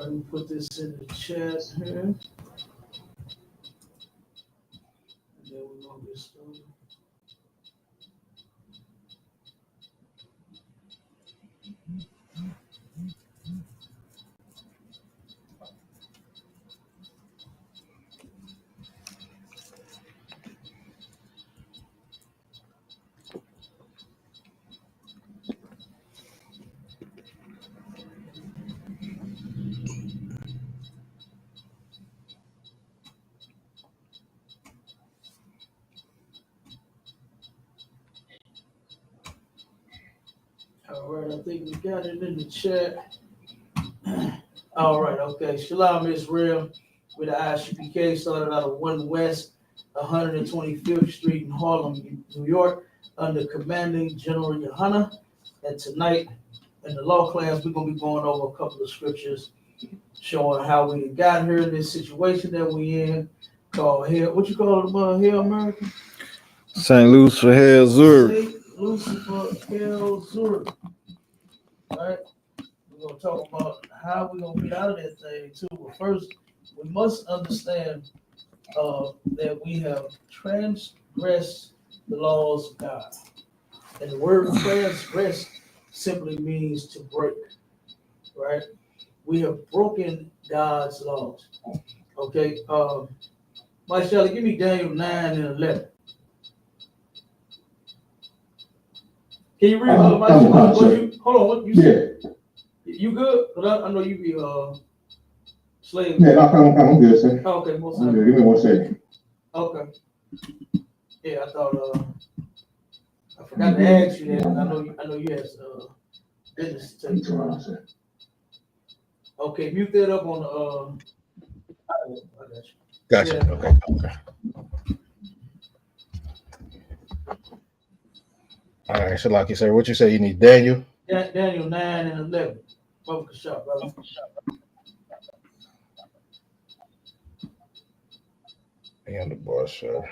let me put this in the chat here. And then we're gonna get started. All right, I think we got it in the chat. All right, okay. Shalom Israel with the ISUPK started out of 1 West 125th Street in Harlem, New York, under Commanding General YAHANNA. And tonight in the law class, we're going to be going over a couple of scriptures showing how we got here in this situation that we in called hell. What you call it, hell, America? St. Lucifer, hell, Zurich. St. Lucifer, hell, Zurich. All right. We're going to talk about how we're going to get out of that thing, too. But first, we must understand that we have transgressed the laws of God. And the word transgress simply means to break, right? We have broken God's laws. Okay. Mike Shelley, give me Daniel 9 and 11. Can you read Mike Shelley? Hold on, what you said? You good? Because I know you be slave. Yeah, I'm good, sir. Oh, okay, most I'm good. Give me 1 second. Okay. Yeah, I thought I forgot to ask you that. I know you had business to take care of. Okay, mute that up on the I got you. Gotcha. Yeah. Okay. All right, so like you said, what you say you need, Daniel? Daniel 9 and 11. Public shop, brother. He on the board, sir.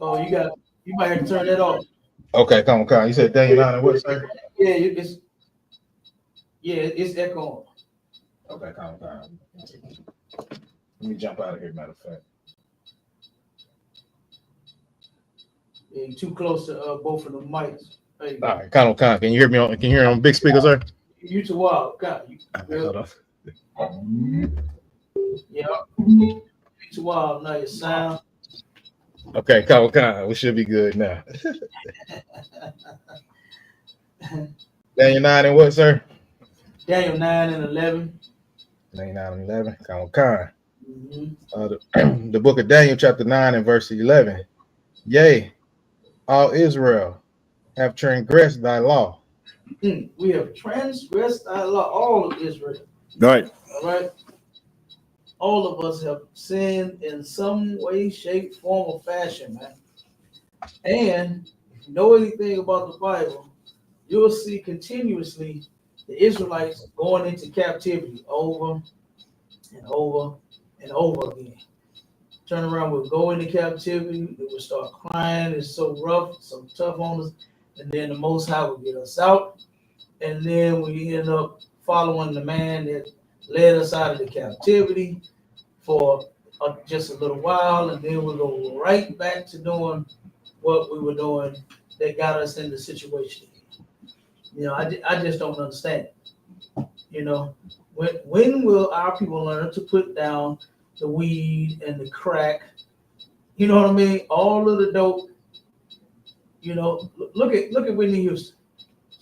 Oh, you might have to turn that off. Okay, come on. You said Daniel 9 and what, sir? Yeah, it's echoing. Okay, come on. Let me jump out of here, matter of fact. Yeah, you're too close to both of the mics. All right, Con. Can you hear me on big speaker, sir? You too wild. God, Hold on. Yeah. You too wild now, your sound. Okay, Con. We should be good now. Daniel 9 and what, sir? Daniel 9 and 11. Daniel 9 and 11. Con. Mm-hmm. The book of Daniel, chapter 9 and verse 11. Yea, all Israel have transgressed thy law. We have transgressed thy law, all of Israel. Right. All right. All of us have sinned in some way, shape, form, or fashion, man. And if you know anything about the Bible, you'll see continuously the Israelites going into captivity over and over and over again. Turn around, we'll go into captivity, we will start crying, it's so rough, so tough on us, and then the Most High will get us out, and then we end up following the man that led us out of the captivity for just a little while, and then we'll go right back to doing what we were doing that got us in the situation. You know, I just don't understand. You know, when will our people learn to put down the weed and the crack? You know what I mean? All of the dope. You know, look at Whitney Houston.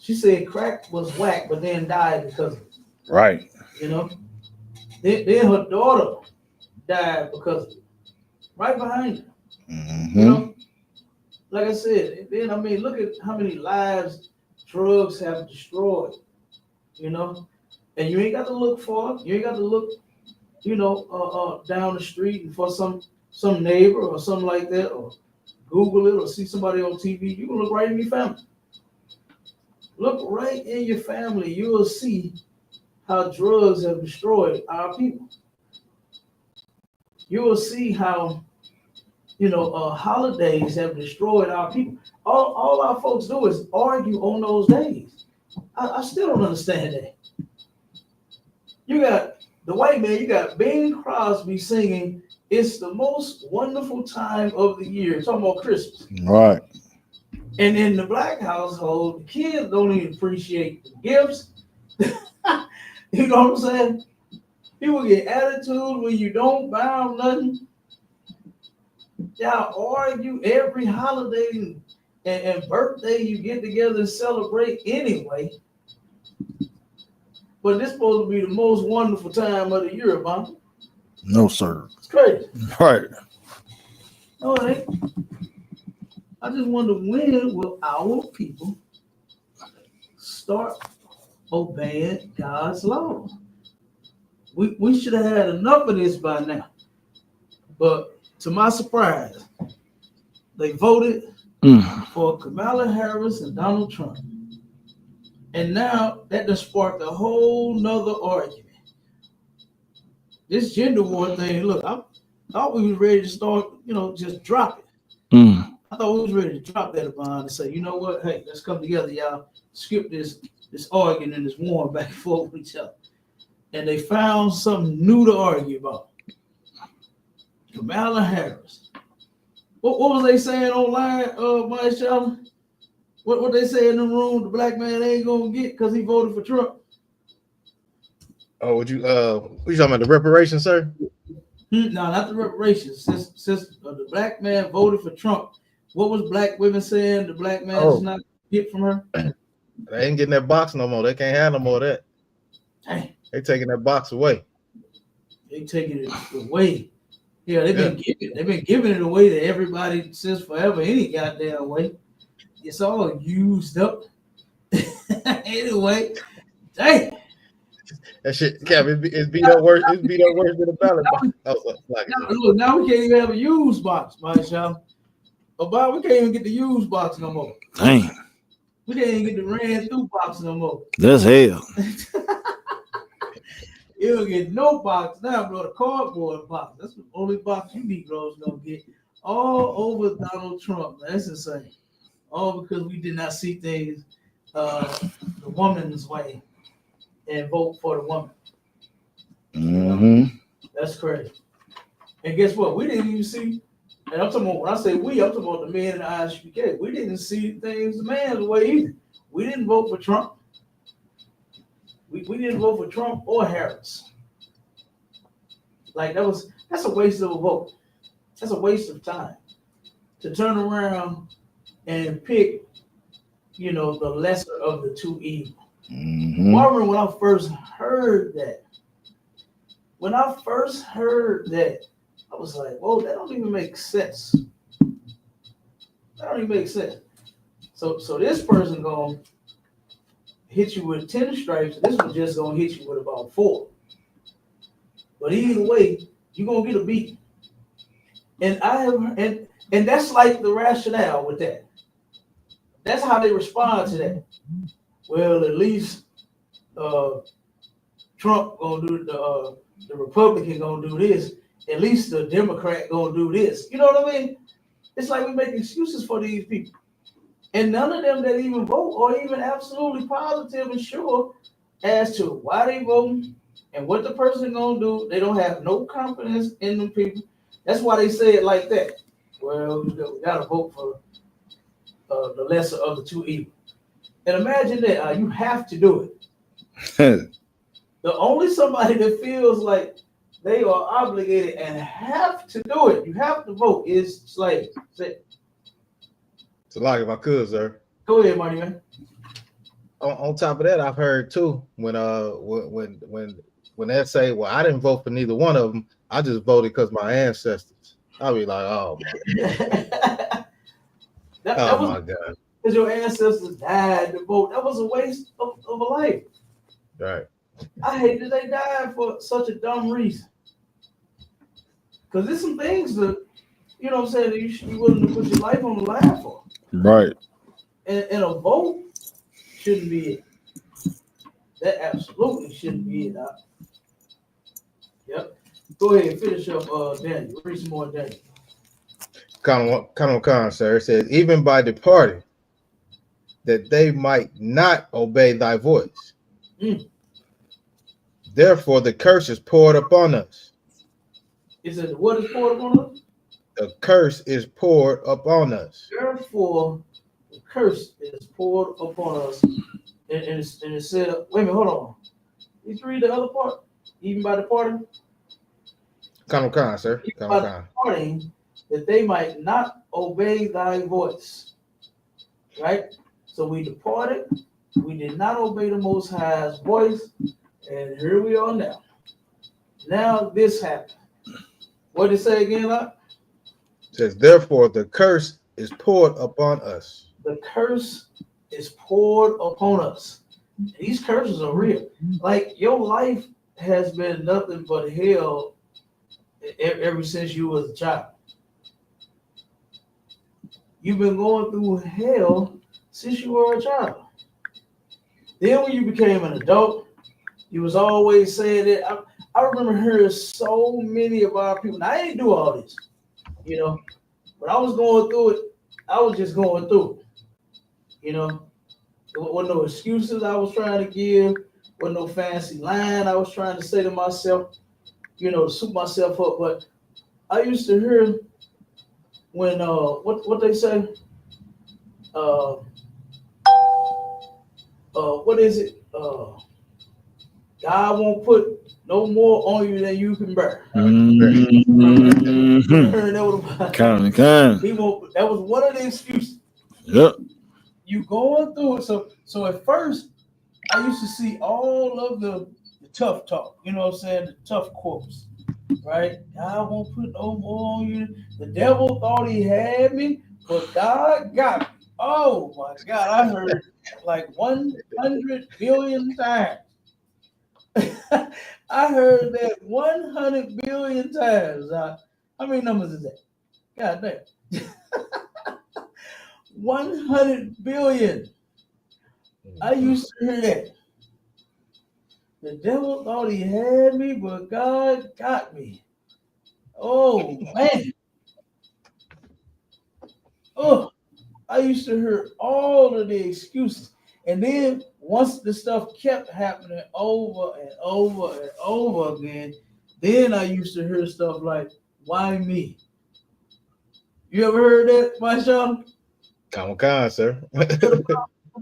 She said crack was whack, but then died because of it. Right. You know, then her daughter died because of it. Right behind her. Mm-hmm. You know, like I said, then I mean, look at how many lives drugs have destroyed. You know, and you ain't got to look far. You ain't got to look, you know, down the street and for some neighbor or something like that, or Google it or see somebody on TV. You can look right in your family. Look right in your family. You will see how drugs have destroyed our people. You will see how, you know, holidays have destroyed our people. All our folks do is argue on those days. I still don't understand that. You got the white man, you got Bing Crosby singing, "It's the most wonderful time of the year," talking about Christmas. Right. And in the black household, the kids don't even appreciate the gifts. You know what I'm saying? People get attitude when you don't buy them nothing. Y'all argue every holiday and birthday you get together and celebrate anyway. But this supposed to be the most wonderful time of the year, man. No, sir. It's crazy. Right. No, it ain't. I just wonder, when will our people start obeying God's law? We should have had enough of this by now. But to my surprise, they voted for Kamala Harris and Donald Trump. And now that just sparked a whole nother argument. This gender war thing, look, I thought we was ready to start, just drop it. I thought we was ready to drop that upon and say, you know what, hey, let's come together, y'all. Skip this arguing and this war back and forth with each other. And they found something new to argue about. Kamala Harris. What was they saying online, Marshall? What they say in the room, the black man ain't gonna get because he voted for Trump. Oh, what you talking about, the reparations, sir? No, not the reparations. Since the black man voted for Trump, what was black women saying the black man does not get from her? They ain't getting that box no more. They can't have no more of that. Dang. They taking that box away. They taking it away. Yeah, they've been giving it away to everybody since forever, any goddamn way. It's all used up. Anyway, dang. That shit, Kevin, it's beat up worse. It's beat up worse than the ballot box. Now we can't even have a used box, Marshall. But we can't even get the used box no more. Dang. We can't even get the ran through box no more. That's hell. You don't get no box now, bro. The cardboard box. That's the only box you Negroes gonna get. All over Donald Trump. Man. That's insane. All because we did not see things the woman's way and vote for the woman. Mm-hmm. That's crazy. And guess what? We didn't even see, and I'm talking about, when I say we, I'm talking about the men in the ISUPK. We didn't see things the man's way either. We didn't vote for Trump. We didn't vote for Trump or Harris. Like that's a waste of a vote. That's a waste of time to turn around and pick, the lesser of the two evils. Mm-hmm. I remember when I first heard that. I was like, whoa, that don't even make sense. That don't even make sense. So this person gonna hit you with 10 stripes. This one just gonna hit you with about 4. But either way, you're gonna get a beat. And and that's like the rationale with that. That's how they respond to that. Well, at least Trump gonna do the Republican gonna do this. At least the Democrat gonna do this. You know what I mean? It's like we make excuses for these people. And none of them that even vote are even absolutely positive and sure as to why they voting and what the person gonna do. They don't have no confidence in them people. That's why they say it like that. Well, we gotta vote for the lesser of the two evils. And imagine that you have to do it. The only somebody that feels like they are obligated and have to do it, you have to vote, is slaves. It's a lot if I could, sir. Go ahead, Marty, man. On top of that, I've heard too when they say, well, I didn't vote for neither one of them. I just voted because my ancestors. I'll be like, oh my God. My God. Because your ancestors died to vote. That was a waste of a life. Right. I hate that they died for such a dumb reason. Because there's some things that, you know what I'm saying, that you should be willing to put your life on the line for. Right. And a vote shouldn't be it. That absolutely shouldn't be it. Yep. Go ahead and finish up, Daniel. Read some more, Daniel. Come on, sir. It says, even by departing, that they might not obey thy voice. Mm. Therefore, the curse is poured upon us. It says, what is poured upon us? The curse is poured upon us. Therefore, the curse is poured upon us. And it said, wait a minute, hold on. Did you read the other part? Even by departing? Come, sir. Even by Come. departing, that they might not obey thy voice. Right? So we departed. We did not obey the Most High's voice. And here we are now. Now this happened. What did it say again, Lot? It says, therefore, the curse is poured upon us. The curse is poured upon us. These curses are real. Like your life has been nothing but hell ever since you was a child. You've been going through hell since you were a child. Then when you became an adult, you was always saying that. I remember hearing so many of our people. Now, I didn't do all this, you know. When I was going through it, I was just going through it, you know. There wasn't no excuses I was trying to give. Wasn't no fancy line I was trying to say to myself, you know, to suit myself up. But I used to hear when what they say, what is it? God won't put no more on you than you can bear. Mm-hmm. Heard that was about. Kind. He won't. That was one of the excuses. Yep. You going through it. So at first, I used to see all of the tough talk. You know what I'm saying? The tough quotes, right? God won't put no more on you. The devil thought he had me, but God got me. Oh my God! I heard like 100 billion times. I heard that 100 billion times. How many numbers is that? God damn. 100 billion. I used to hear that. The devil thought he had me, but God got me. Oh, man. Oh, I used to hear all of the excuses. And then once the stuff kept happening over and over and over again, then I used to hear stuff like, why me? You ever heard that, my son? Come, sir.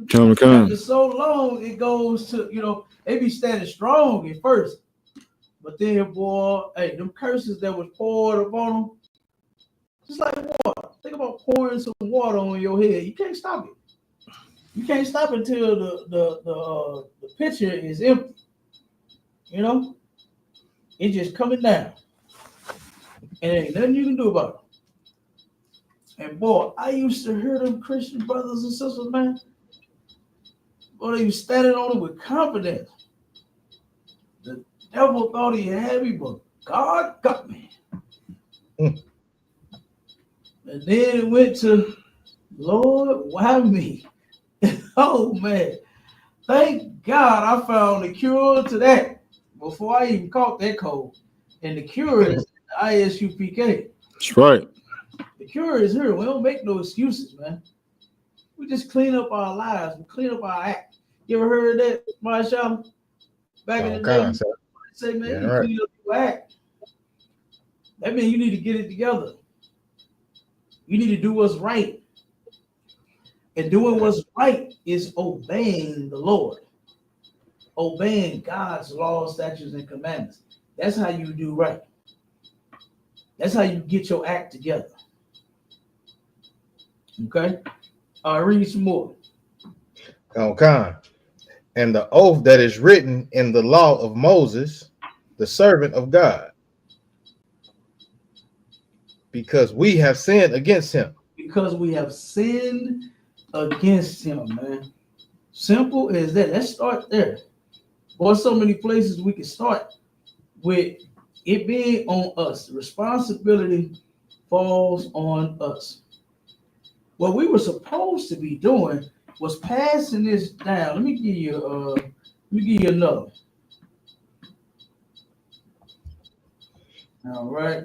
Come. After so long, it goes to, you know, they be standing strong at first. But then, boy, hey, them curses that was poured upon them, just like water. Think about pouring some water on your head. You can't stop it. You can't stop until the pitcher is empty. You know, it's just coming down, and ain't nothing you can do about it. And boy, I used to hear them Christian brothers and sisters, man. Boy, they was standing on it with confidence. The devil thought he had me, but God got me. And then it went to, Lord, why me? Oh man, thank God I found the cure to that before I even caught that cold. And the cure is ISUPK. That's right. The cure is here. We don't make no excuses, man. We just clean up our lives. We clean up our act. You ever heard that, Marshall? Back in the day, Sir. say, man, Yeah, you right. clean up your act. That means you need to get it together. You need to do what's right. And doing what's right is obeying the Lord. Obeying God's laws, statutes, and commandments. That's how you do right. That's how you get your act together. Okay? All right, read some more. Come. And the oath that is written in the law of Moses, the servant of God, because we have sinned against him. Because we have sinned against him, man. Simple as that. Let's start there. Or so many places we can start with it being on us. The responsibility falls on us. What we were supposed to be doing was passing this down. Let me give you another. All right.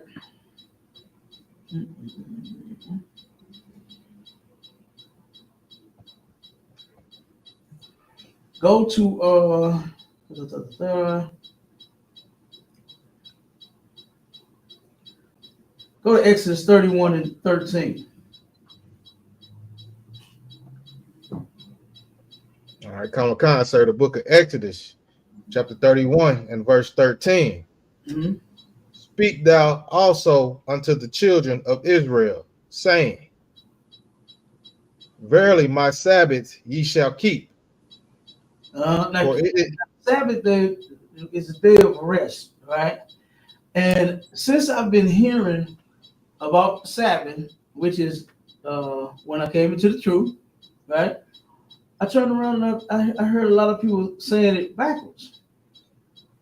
Go to go to Exodus 31 and 13. All right, come on, sir. The book of Exodus, chapter 31 and verse 13. Mm-hmm. Speak thou also unto the children of Israel, saying, verily my Sabbaths ye shall keep. Now, For it, Sabbath day is a day of rest, right? And since I've been hearing about Sabbath, which is when I came into the truth, right? I turned around and I heard a lot of people saying it backwards,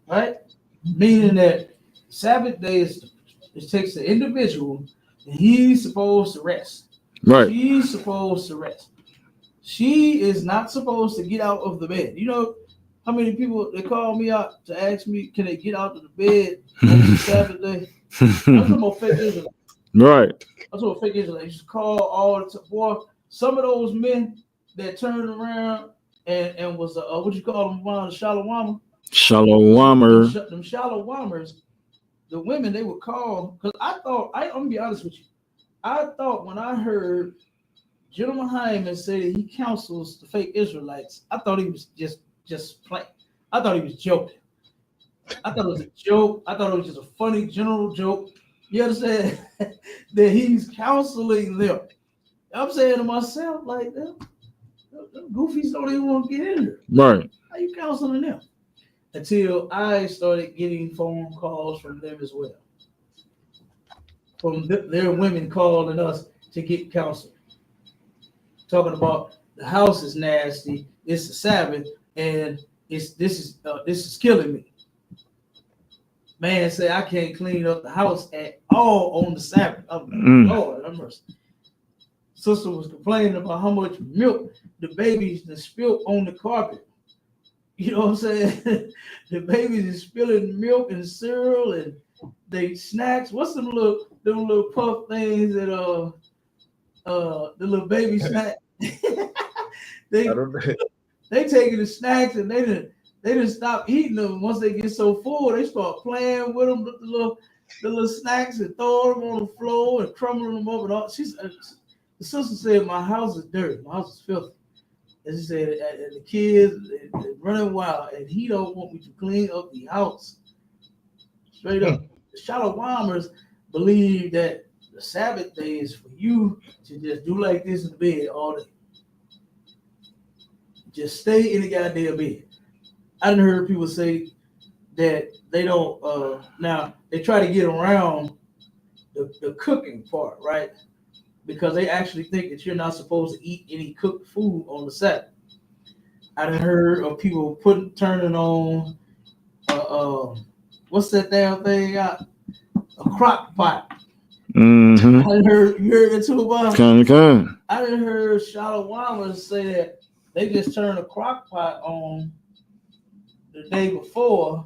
right? Meaning that Sabbath day is it takes the individual and he's supposed to rest. Right. She's supposed to rest. She is not supposed to get out of the bed. You know how many people they call me out to ask me, can they get out of the bed on Sabbath day? I'm talking about fake Israelites. Right. I'm talking about fake Israelites. You call all the time. Boy, some of those men that turned around and was what you call them, the Shalawama. Shalom. Them Shalawamers, the women they would call, because I'm gonna be honest with you. I thought when I heard General Hyman say that he counsels the fake Israelites, I thought he was just playing. I thought he was joking. I thought it was a joke. I thought it was just a funny general joke. You understand? That he's counseling them. I'm saying to myself, like, them goofies don't even want to get in here. Right. How you counseling them? Until I started getting phone calls from them as well. From their women calling us to get counsel. Talking about the house is nasty, it's the Sabbath, and this is killing me. Man say I can't clean up the house at all on the Sabbath. I'm like, Lord, have mercy. Sister was complaining about how much milk the babies spilled on the carpet. You know what I'm saying? The babies is spilling milk and cereal and they snacks. What's them little puff things that the little baby snack? they taking the snacks and they didn't stop eating them. Once they get so full, they start playing with them, the little snacks, and throwing them on the floor and crumbling them up and all. The sister said, "My house is dirty. My house is filthy." And she said, and the kids they're running wild, and he don't want me to clean up the house. Straight up, the Shalawamers believe that the Sabbath day is for you to just do like this in the bed all day. Just stay in the goddamn bed. I done heard people say that they don't. Now they try to get around the cooking part, right? Because they actually think that you're not supposed to eat any cooked food on the Sabbath. I done heard of people turning on what's that damn thing out? A crock pot. Mm-hmm. You heard that too, Bob? Come. I done heard Shalawamers say that they just turn a crock pot on the day before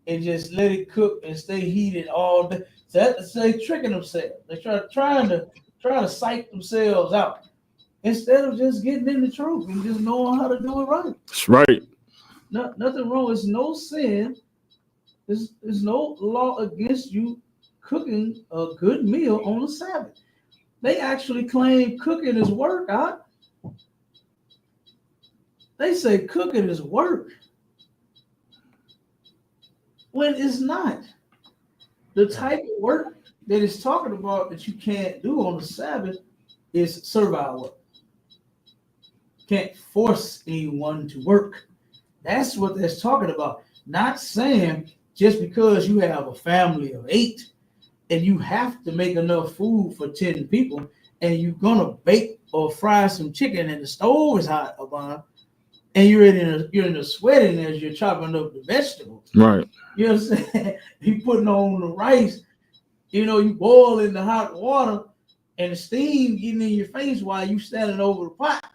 and just let it cook and stay heated all day. So they tricking themselves. They trying to psych themselves out instead of just getting in the truth and just knowing how to do it right. That's right. Nothing wrong. There's no sin. There's no law against you cooking a good meal on the Sabbath. They actually claim cooking is work, huh? They say cooking is work when it's not. The type of work that it's talking about that you can't do on the Sabbath is servile work. Can't force anyone to work. That's what that's talking about. Not saying just because you have a family of 8 and you have to make enough food for 10 people and you're gonna bake or fry some chicken and the stove is hot, and you're in the sweating as you're chopping up the vegetables. Right. You know what I'm saying? You putting on the rice, you boil in the hot water and the steam getting in your face while you standing over the pot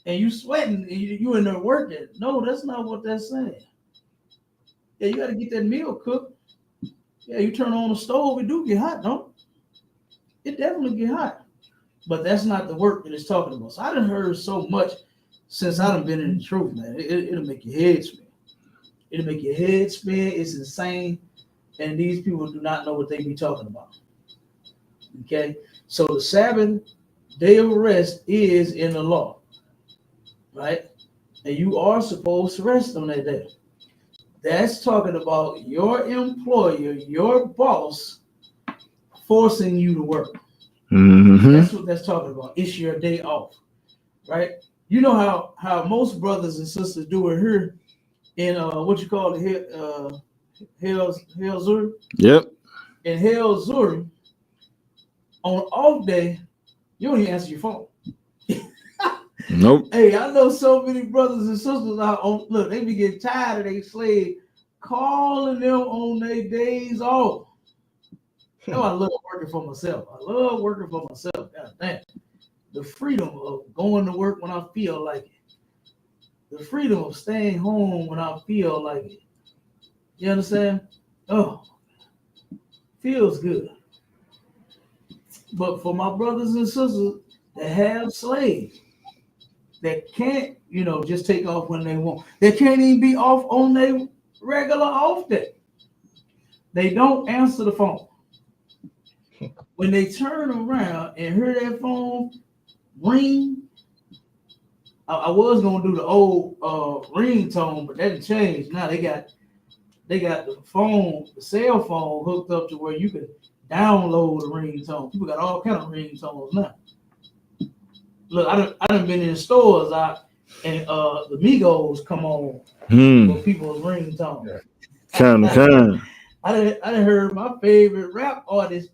and you sweating and you in there working. No, that's not what that's saying. Yeah, you got to get that meal cooked. Yeah, you turn on the stove, it do get hot, don't it? It definitely get hot. But that's not the work that it's talking about. So I done heard so much since I done been in the truth, man, it'll make your head spin. It'll make your head spin. It's insane. And these people do not know what they be talking about. Okay? So the Sabbath day of rest is in the law, right? And you are supposed to rest on that day. That's talking about your employer, your boss, forcing you to work. That's what that's talking about. It's your day off, right? You know how most brothers and sisters do it here in what you call it, Hell Zuri. Yep. In Hell Zuri, on off day, you don't even answer your phone. Nope. Hey, I know so many brothers and sisters out on, look, they be getting tired of their slave calling them on their days off. You know, I love working for myself. God damn. The freedom of going to work when I feel like it. The freedom of staying home when I feel like it. You understand? Oh, feels good. But for my brothers and sisters that have slaves, that can't, just take off when they want. They can't even be off on their regular off day. They don't answer the phone. When they turn around and hear that phone ring, I was gonna do the old ringtone, but that changed. Now they got the cell phone hooked up to where you can download the ringtone. People got all kind of ringtones now. Look, I done been in stores and the Migos come on for people's ringtone. Kind. I done heard my favorite rap artist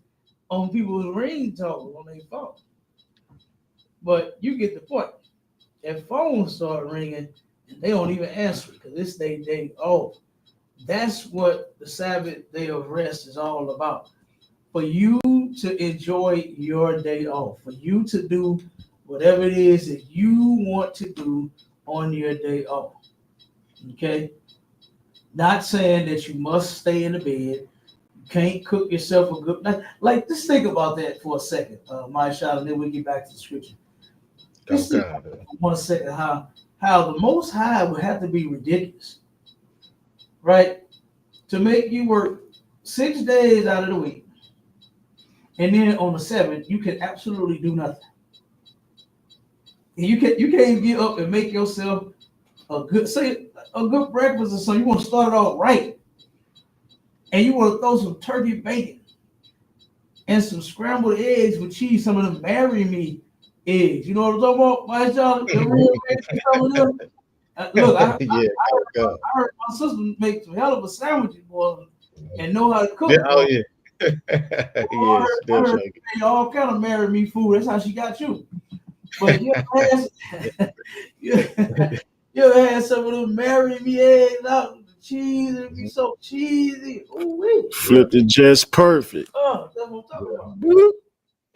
on people's ringtones on their phone. But you get the point. If phones start ringing and they don't even answer because it's their day off. That's what the Sabbath day of rest is all about. For you to enjoy your day off. For you to do whatever it is that you want to do on your day off. Okay? Not saying that you must stay in the bed. You can't cook yourself a good, like, just think about that for a second, my shot, and then we get back to the scripture. Just think for 1 second how the Most High would have to be ridiculous, right? To make you work 6 days out of the week, and then on the 7th, you can absolutely do nothing. And you can't get up and make yourself a good breakfast or something. You want to start it off right. And you want to throw some turkey bacon and some scrambled eggs with cheese, some of them marry me eggs. You know what I'm talking about, my child? Look, I heard my sister make some hell of a sandwiches, boy, and know how to cook. Yeah, oh yeah. I heard all kind of marry me food. That's how she got you. But you ever had some of them marry me eggs out with the cheese? It'd be so cheesy. Ooh, Flipped it just perfect. Oh, that's what I'm talking about.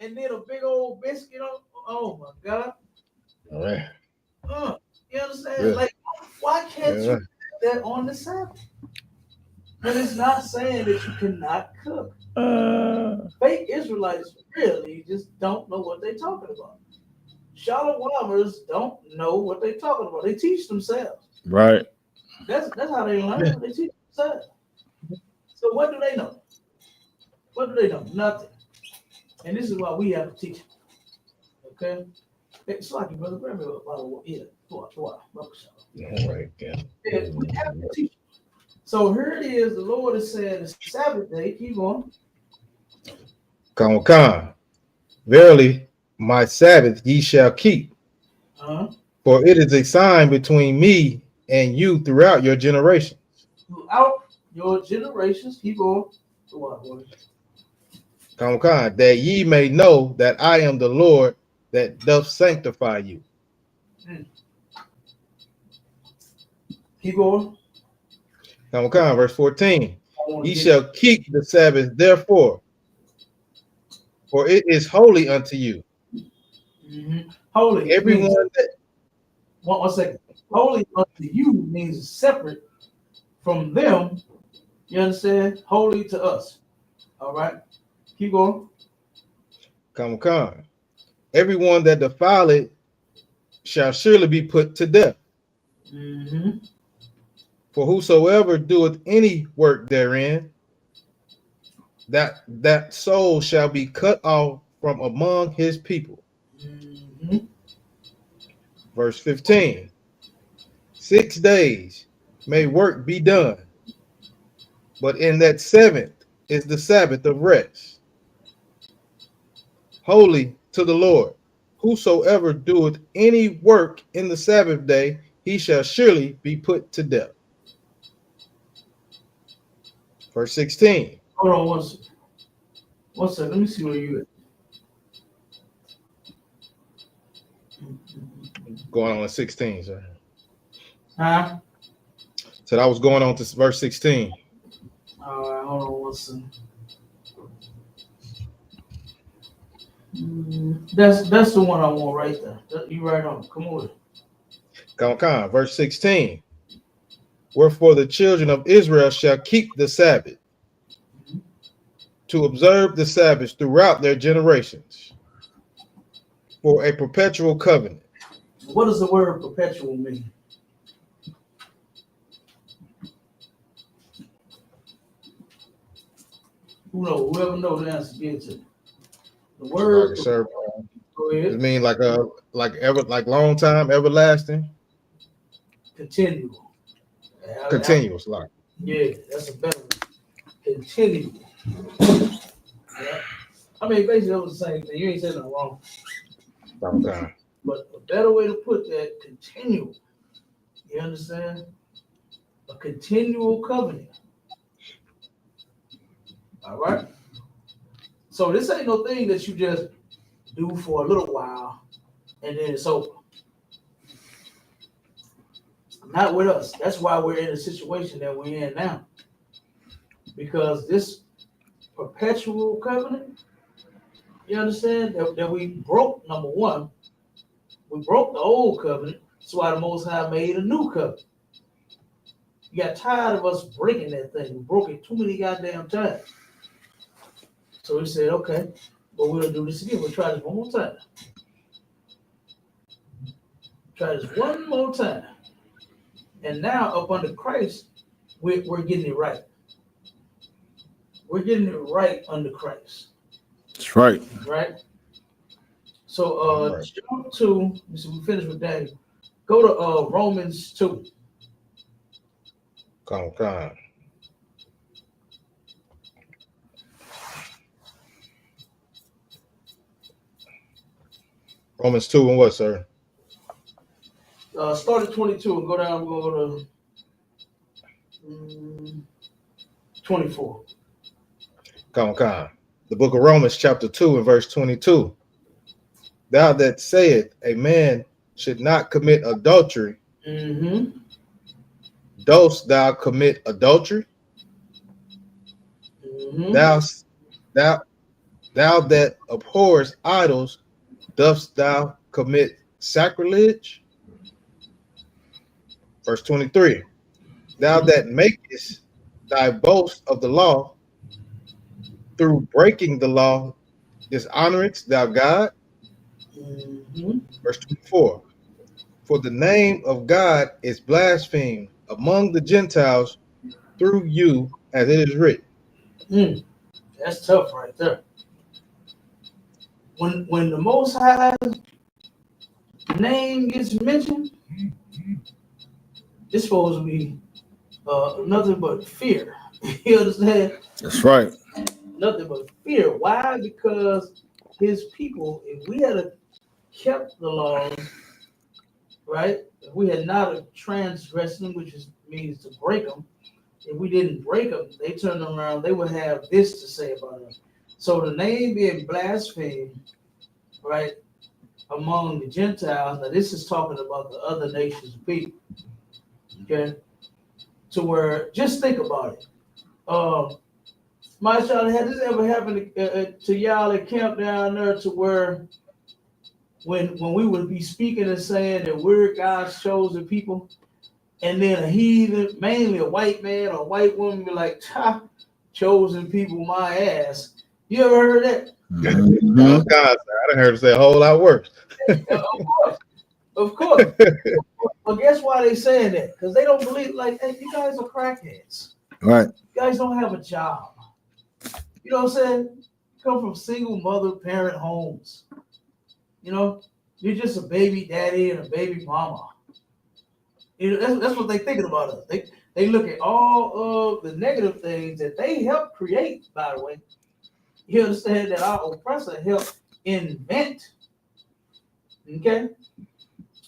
And then a big old biscuit on. Oh my God. All right. You understand? Yeah. Like, why can't you do that on the Sabbath? But it's not saying that you cannot cook. Fake Israelites really just don't know what they're talking about. Shalom-ers don't know what they're talking about. They teach themselves. Right. That's how they learn. They teach themselves. So what do they know? What do they know? Nothing. And this is why we have to teach. Okay? It's like your brother grab me up. Yeah. All right. Yeah. We have to teach. So here it is. The Lord has said it's Sabbath day. Keep going. Come. Verily, my Sabbath ye shall keep. For it is a sign between me and you throughout your generations. Throughout your generations, keep going. Come, that ye may know that I am the Lord that doth sanctify you. Keep going. Come, verse 14. Ye shall keep the Sabbath, therefore, for it is holy unto you. Holy. Everyone that. 1 second. Holy unto you means separate from them. You understand? Holy to us. All right. Keep going. Come. Everyone that defileth shall surely be put to death. Mm-hmm. For whosoever doeth any work therein, that soul shall be cut off from among his people. Mm-hmm. Verse 15. 6 days may work be done, but in that seventh is the Sabbath of rest, holy to the Lord. Whosoever doeth any work in the Sabbath day, he shall surely be put to death. Verse 16. Hold on one second. One second. Let me see where you at. Going on to 16, sir. Huh? So I was going on to verse 16. All right, hold on one second. That's the one I want right there. You right on. Come on. Come on. Verse 16. Wherefore the children of Israel shall keep the Sabbath, to observe the Sabbath throughout their generations, for a perpetual covenant. What does the word perpetual mean? Who knows? Whoever knows the answer, give it to me. The word. Sir, Go it ahead. mean like long time, everlasting, Continual. continuous, like. Yeah, that's a better one. Continual. Yeah. I mean, basically, that was the same thing. You ain't saying nothing wrong. Okay. But a better way to put that, continual. You understand? A continual covenant. All right? So this ain't no thing that you just do for a little while and then it's over. Not with us. That's why we're in the situation that we're in now. Because this perpetual covenant, you understand, that we broke, number one, we broke the old covenant. That's why the Most High made a new covenant. You got tired of us breaking that thing. We broke it too many goddamn times. So he said, okay, but we'll do this again. We'll try this one more time. Try this one more time. And now up under Christ, we're getting it right. We're getting it right under Christ. That's right. Right? So Right. jump to, so we finished with Daniel. Go to Romans 2. Come on. Romans 2 and what, sir? Start at 22 and go down. We're going to go to 24. Come on. The book of Romans, chapter 2 and verse 22. Thou that saith a man should not commit adultery, Mm-hmm. dost thou commit adultery? Mm-hmm. Thou that abhorrest idols, dost thou commit sacrilege? Verse 23. Thou that makest thy boast of the law, through breaking the law, dishonorest thou God? Mm-hmm. Verse 24. For the name of God is blasphemed among the Gentiles through you, as it is written. That's tough right there. When the Most High's name gets mentioned, it's supposed to be nothing but fear. You understand? That's right. Nothing but fear. Why? Because his people, if we had kept the laws, right? If we had not transgressed them, which means to break them, if we didn't break them, they turned around, they would have this to say about us. So the name being blasphemed, right, among the Gentiles, now this is talking about the other nations of people, okay? To where, just think about it. My child, had this ever happened to y'all at camp down there, to where when we would be speaking and saying that we're God's chosen people, and then a heathen, mainly a white man or a white woman, be like, "Ha, chosen people, my ass." You ever heard that? Mhm. Oh, God, sir, I done heard him say a whole lot worse. Of course. Of course. But guess why they saying that? Because they don't believe, like, hey, you guys are crackheads. Right. You guys don't have a job. You know what I'm saying? You come from single mother parent homes. You know, you're just a baby daddy and a baby mama. You know, that's what they thinking about us. They look at all of the negative things that they helped create, by the way. You understand that our oppressor helped invent. Okay?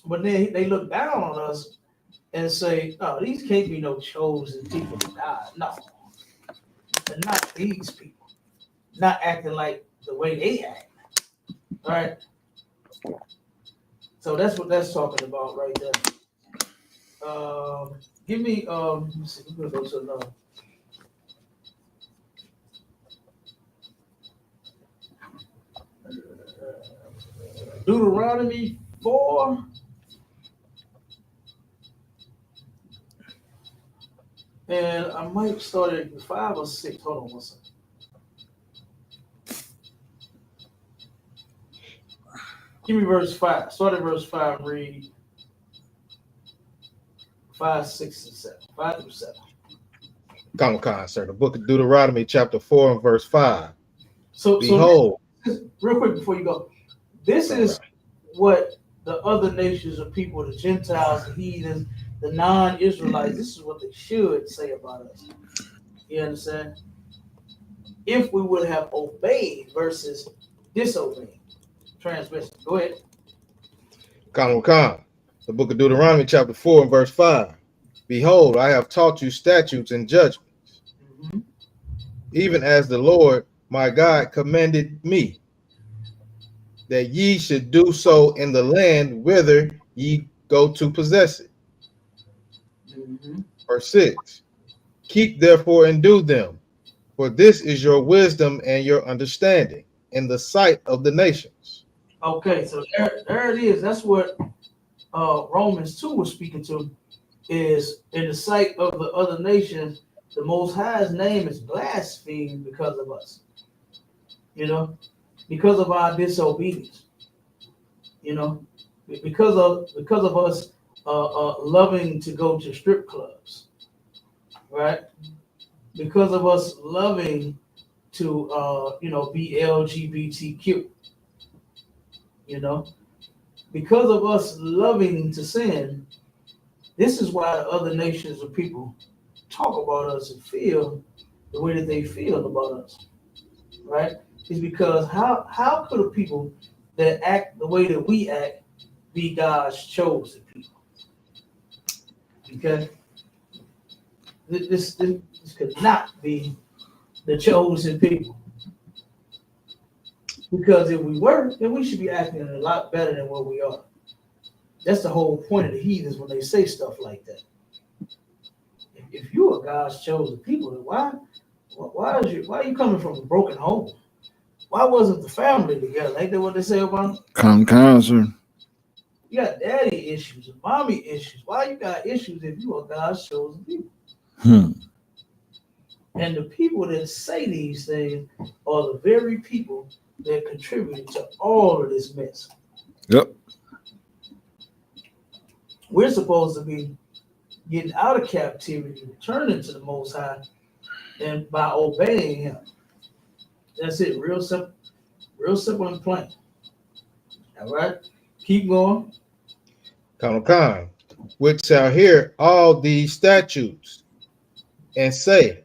But then they look down on us and say, oh, these can't be no chosen people to die. No. But not these people. Not acting like the way they act. All right. So that's what that's talking about right there. Give me let's see, we're gonna go to another. Deuteronomy 4. And I might start at 5 or 6. Hold on one second. Give me verse 5. Start at verse 5, read 5, 6, and 7. 5 through 7. Comic-Con, sir. The book of Deuteronomy, chapter 4 and verse 5. So Behold. Real quick before you go. This is what the other nations of people, the Gentiles, the heathens, the non-Israelites, this is what they should say about us. You understand? If we would have obeyed versus disobeyed. Transgressed. Go ahead. Comic-Con. The book of Deuteronomy, chapter 4 and verse 5. Behold, I have taught you statutes and judgments, even as the Lord my God commanded me, that ye should do so in the land whither ye go to possess it. Verse 6. Keep therefore and do them, for this is your wisdom and your understanding in the sight of the nations. Okay, so there it is. That's what Romans 2 was speaking to, is in the sight of the other nations, the Most High's name is blasphemed because of us. You know, because of our disobedience. You know, because of us loving to go to strip clubs, right? Because of us loving to be LGBTQ. You know, because of us loving to sin, this is why the other nations of people talk about us and feel the way that they feel about us, right? Is because how could a people that act the way that we act be God's chosen people? Okay, this could not be the chosen people. Because if we were, then we should be acting a lot better than what we are. That's the whole point of the heathens when they say stuff like that. If you are God's chosen people, then why are you coming from a broken home? Why wasn't the family together? Ain't that what they say about them? Sir. You got daddy issues and mommy issues. Why you got issues if you are God's chosen people? And the people that say these things are the very people that contributed to all of this mess. Yep. We're supposed to be getting out of captivity, returning to the Most High, and by obeying Him. That's it. Real simple and plain. All right. Keep going. Comic-Con, which shall hear all these statutes and say,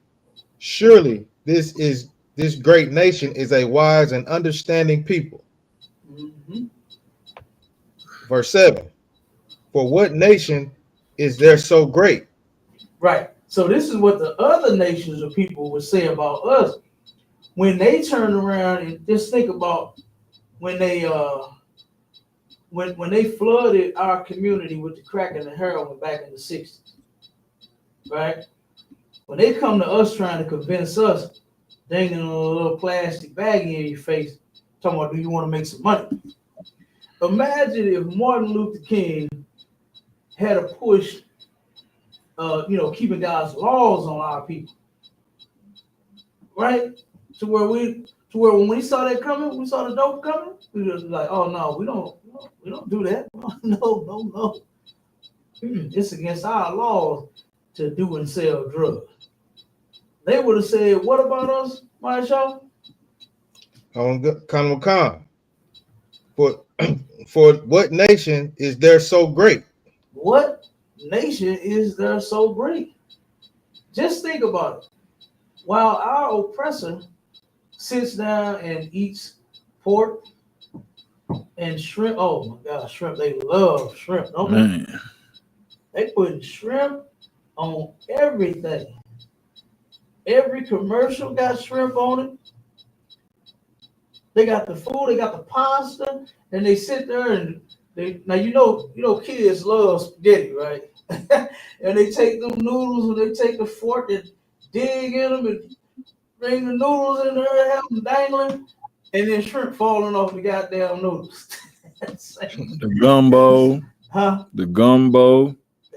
surely this great nation is a wise and understanding people. Verse 7. For what nation is there so great? Right. So this is what the other nations of people would say about us when they turn around and just think about when they when they flooded our community with the crack and the heroin back in the 60s. Right? When they come to us trying to convince us, dangling a little plastic baggie in your face, talking about, do you want to make some money? Imagine if Martin Luther King had a push, keeping God's laws on our people, right? To where when we saw that coming, we saw the dope coming, we was like, oh no, we don't we don't do that. No. It's against our laws to do and sell drugs. They would have said, what about us, Marshall? Khan. For what nation is there so great? What nation is there so great? Just think about it. While our oppressor sits down and eats pork and shrimp. Oh my God, shrimp. They love shrimp, don't they? Man. They put shrimp on everything. Every commercial got shrimp on it. They got the food, they got the pasta, and they sit there and now you know kids love spaghetti, right? And they take them noodles and they take the fork and dig in them and bring the noodles in there, have them dangling, and then shrimp falling off the goddamn noodles. The gumbo. Huh? The gumbo.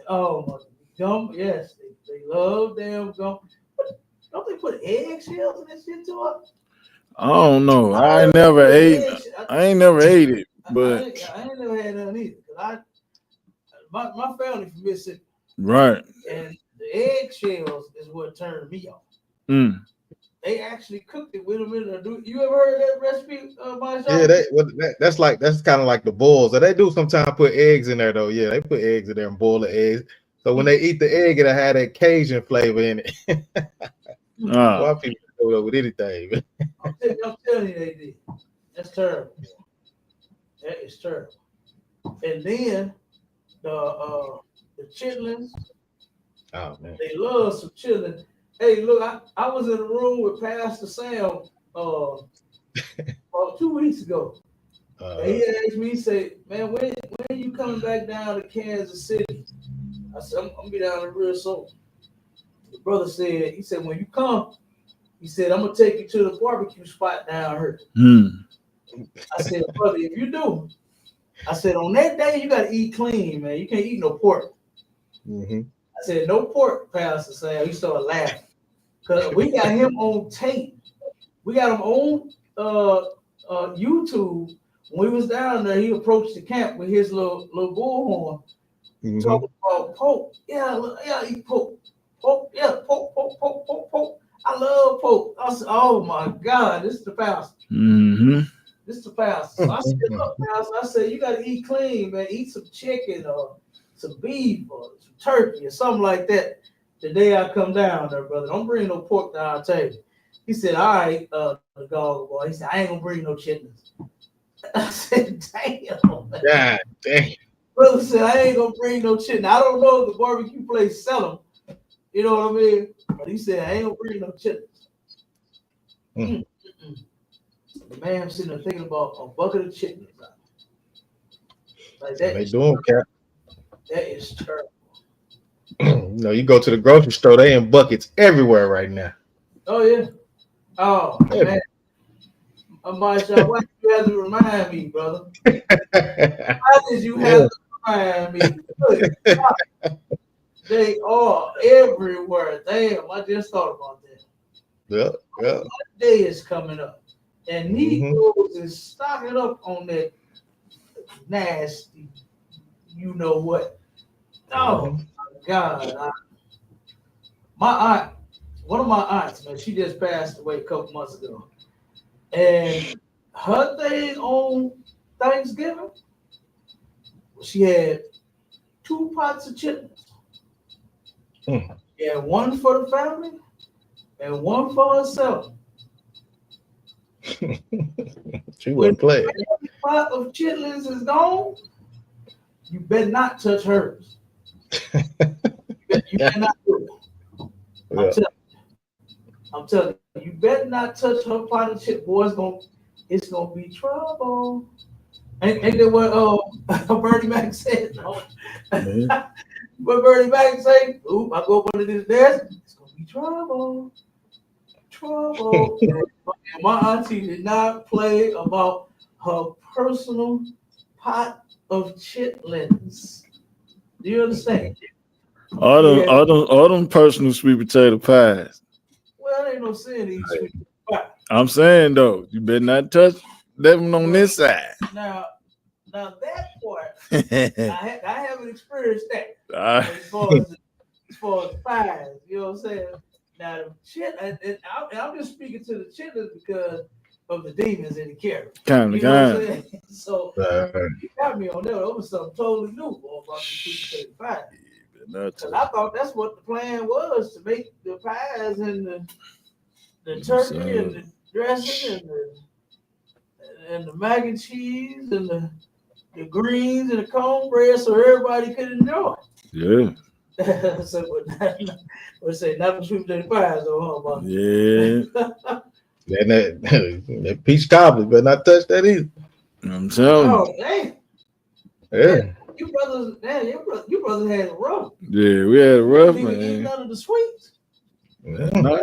Oh my gum, yes, they love damn gum. Don't they put eggshells in that shit to it? I don't know. I ain't never ate it, but I ain't never had none either. My family from Mississippi, right. and the eggshells is what turned me off. Mm. They actually cooked it with them in there. You ever heard of that recipe, Yeah, that's kind of like the boils. So they do sometimes put eggs in there though. Yeah, they put eggs in there and boil the eggs. So when they eat the egg, it'll have that Cajun flavor in it. Why people do that with anything? I'm telling you, they did. That's terrible. That is terrible. And then the chitlins. Oh man, they love some chitlins. Hey, look, I was in a room with Pastor Sam 2 weeks ago. And he asked me, he said, man, when are you coming back down to Kansas City? I said, I'm gonna be down there real soon. The brother said, he said, when you come, he said, I'm gonna take you to the barbecue spot down here. I said, brother, if you do, I said, on that day, you gotta eat clean, man. You can't eat no pork. Mm-hmm. I said, no pork, Pastor Sam. He started laughing. Because we got him on tape. We got him on YouTube. When we was down there, he approached the camp with his little bullhorn, talking about pork. Yeah, eat pork. Pork, yeah, pork. I love pork. I said, oh my God, this is the pastor. Mm-hmm. This is the pastor. So I said, look, pastor, I said, you got to eat clean, man. Eat some chicken or some beef or some turkey or something like that. The day I come down there, brother, don't bring no pork to our table. He said, all right, the dog boy. He said, I ain't gonna bring no chitlins. I said, damn. God damn. Brother said, I ain't gonna bring no chitlins. I don't know if the barbecue place sell them. You know what I mean? But he said, I ain't gonna bring no chitlins. The man, I'm sitting there thinking about a bucket of chitlins. Like that. They doing, Cap. That is terrible. No, you go to the grocery store, they in buckets everywhere right now. Oh yeah. Oh man. Marshall, why did you have to remind me, brother? Why did you have to remind me? They are everywhere. Damn, I just thought about that. Yeah. My day is coming up. And Negroes is stocking up on that nasty, you know what. Oh my God. My aunt, one of my aunts, man, she just passed away a couple months ago. And her thing on Thanksgiving, she had 2 pots of chitlins. Yeah, one for the family and one for herself. She wouldn't play. When the pot of chitlins is gone, you better not touch hers. You better not do it. I'm telling you, you better not touch her pot of chitlins. Boy, it's gonna be trouble. Ain't that what Bernie Mac said? No. But Bernie Mac say, "Oop, I go up under this desk. It's gonna be trouble." And my auntie did not play about her personal pot of chitlins. Do you understand? All them personal sweet potato pies. Well, ain't no sin these sweet potato pies. I'm saying though, you better not touch them on this side. Now Now that part, I haven't experienced that. As far as the pies, you know what I'm saying? Now the chitlins, and I'm just speaking to the chitlins because of the demons in the carrot. You know what I'm saying? So you got me on that. That was something totally new about the sweet potato pie. Because I thought that's what the plan was, to make the pies and the turkey and the dressing and the mac and cheese and the greens and the cornbread so everybody could enjoy. Yeah. So we say not the sweet potato pies though, huh? Yeah. that peach cobbler, but not touch that either. I'm telling you. Oh, damn. Yeah. You brothers, damn, you brothers had it rough. Yeah, we had a rough, You didn't eat man. none of the sweets. Yeah.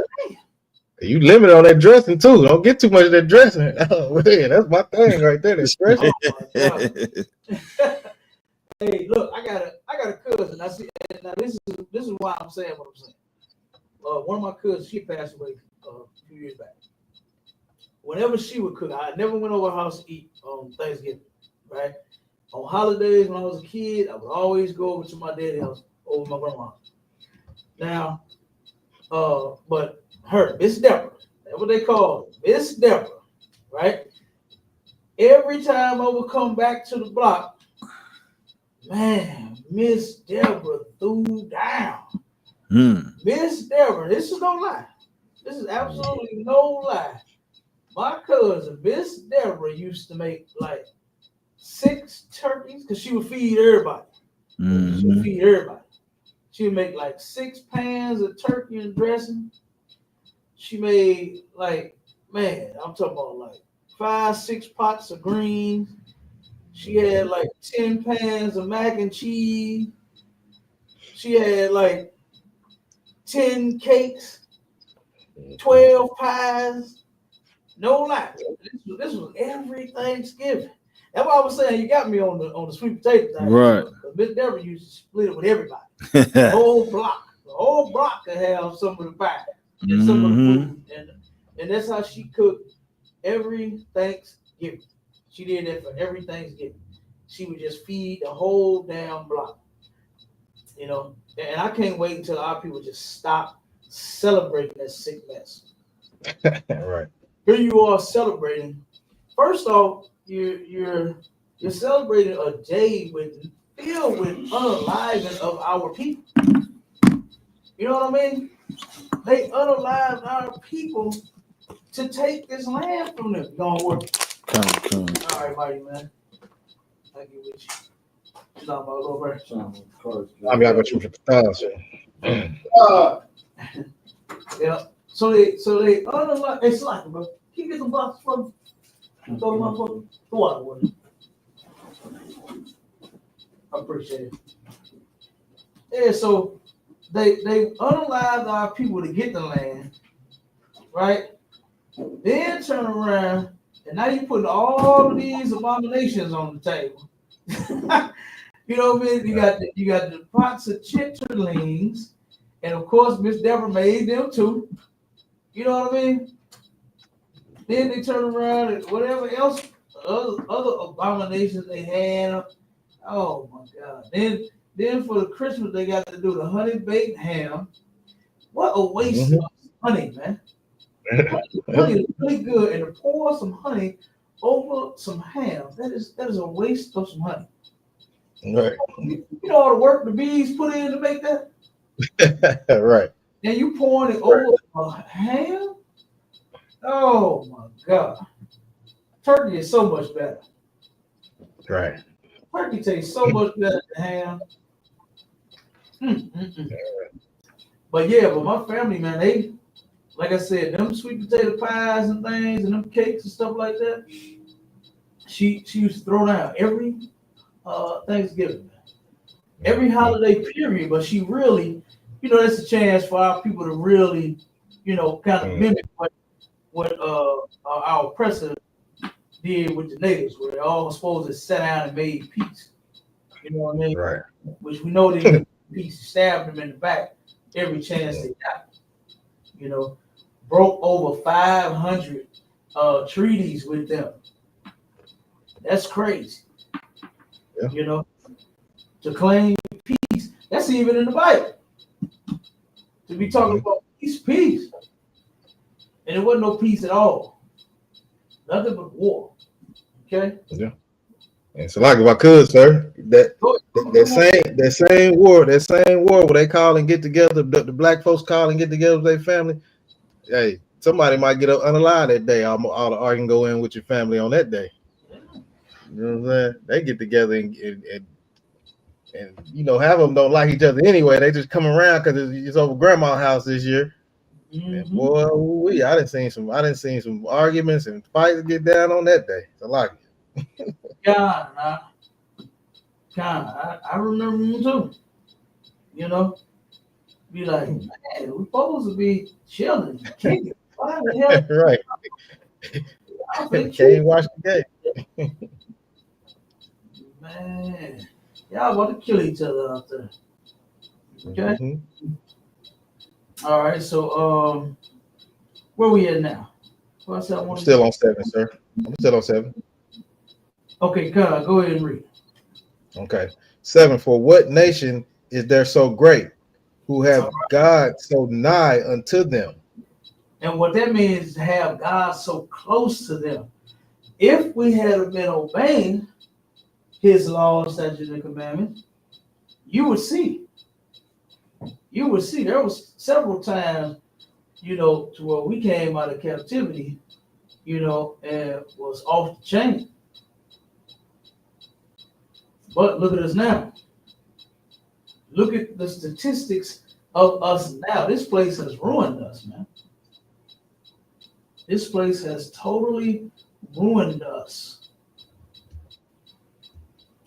You limit on that dressing too. Don't get too much of that dressing. Oh man, that's my thing right there. That dressing. Oh my God. Hey, look, I got a cousin. Now this is why I'm saying what I'm saying. One of my cousins, she passed away a few years back. Whenever she would cook, I never went over her house to eat on Thanksgiving, right? On holidays when I was a kid, I would always go over to my daddy's house over my grandma's. Now, but her, Miss Deborah, that's what they call her, Miss Deborah, right? Every time I would come back to the block, man, Miss Deborah threw down. Miss Deborah, this is no lie. This is absolutely no lie. My cousin, Miss Deborah, used to make like 6 turkeys because she would feed everybody. She would feed everybody. She would make like 6 pans of turkey and dressing. She made like, man, I'm talking about like 5, 6 pots of greens. She had like 10 pans of mac and cheese. She had like 10 cakes, 12 pies. No lie. This was every Thanksgiving. That's why I was saying you got me on the sweet potato thing. Right. Miss Deborah used to split it with everybody. The whole block could have some of the pie and some of the food. And that's how she cooked every Thanksgiving. She did that for every Thanksgiving. She would just feed the whole damn block. You know, and I can't wait until our people just stop celebrating that sick mess. Right. Here you are celebrating. First off, you're celebrating a day filled with unaliving of our people. You know what I mean? They unalived our people to take this land from them. Gonna work. Come. All right, mighty man. I get with you. Talking about over. I mean, I got you for Yeah. So they unalive. It's like, bro. Can you get some boxes from? Throw them up. Throw out one. I appreciate it. Yeah, so they unalived our people to get the land, right? Then turn around and now you're putting all of these abominations on the table. You know what I mean? You got the pots of chitterlings, and of course Miss Deborah made them too. You know what I mean? Then they turn around and whatever else, other abominations they had. Oh my God! Then for the Christmas they got to do the honey baked ham. What a waste of honey, man! Honey is really good, and to pour some honey over some ham, that is a waste of some honey. Right. You know all the work the bees put in to make that, Right. and you pouring it over a ham. Oh my God! Turkey is so much better. Right. Turkey tastes so much better than ham. But my family, man, they, like I said, them sweet potato pies and things and them cakes and stuff like that. She used to throw down every Thanksgiving, every holiday period. But she really, that's a chance for our people to really, kind of mimic what our oppressor did with the natives, where they all supposed to sit down and made peace. You know what I mean? Right. Which we know they did peace, stabbed them in the back every chance they got. Broke over 500 treaties with them. That's crazy. you know, to claim peace. That's even in the Bible. To be talking about peace. And it wasn't no peace at all. Nothing but war. Okay? Yeah. And so like if I could, sir, that same war where they call and get together, the black folks call and get together with their family. Hey, somebody might get unalive that day. All the arguing go in with your family on that day. You know what I'm saying? They get together and you know, half of them don't like each other anyway. They just come around because it's over grandma's house this year. And boy, I done seen some arguments and fights get down on that day. I like it. God, I remember them too. You know, be like, man, we're supposed to be chilling, kicking. Why the hell? Right. Can't watch the game. Man, y'all want to kill each other out there. Okay. All right. So, where we at now? I'm still on 7, sir. I'm still on 7. Okay, God, go ahead and read. Okay. 7. For what nation is there so great, who have God so nigh unto them? And what that means is to have God so close to them. If we had been obeying his laws, statutes, and commandments, you would see. There was several times, you know, to where we came out of captivity, you know, and was off the chain. But look at us now. Look at the statistics of us now. This place has ruined us, man. This place has totally ruined us.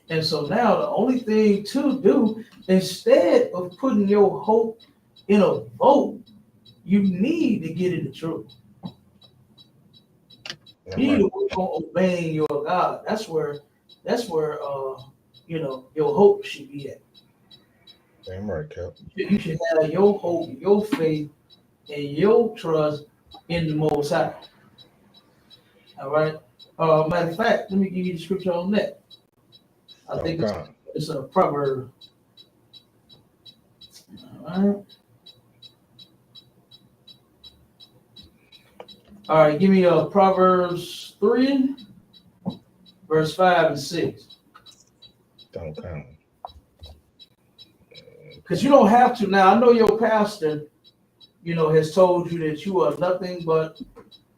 And so now the only thing to do, instead of putting your hope in a vote, you need to get in the truth. You need to work on obeying your God. That's where you know, your hope should be at. Damn right, Cap. You should have your hope, your faith, and your trust in the Most High. All right. Matter of fact, let me give you the scripture on that. I think it's a proverb. All right. Give me Proverbs 3, verse 5 and 6. Don't count. Because you don't have to. Now, I know your pastor, you know, has told you that you are nothing but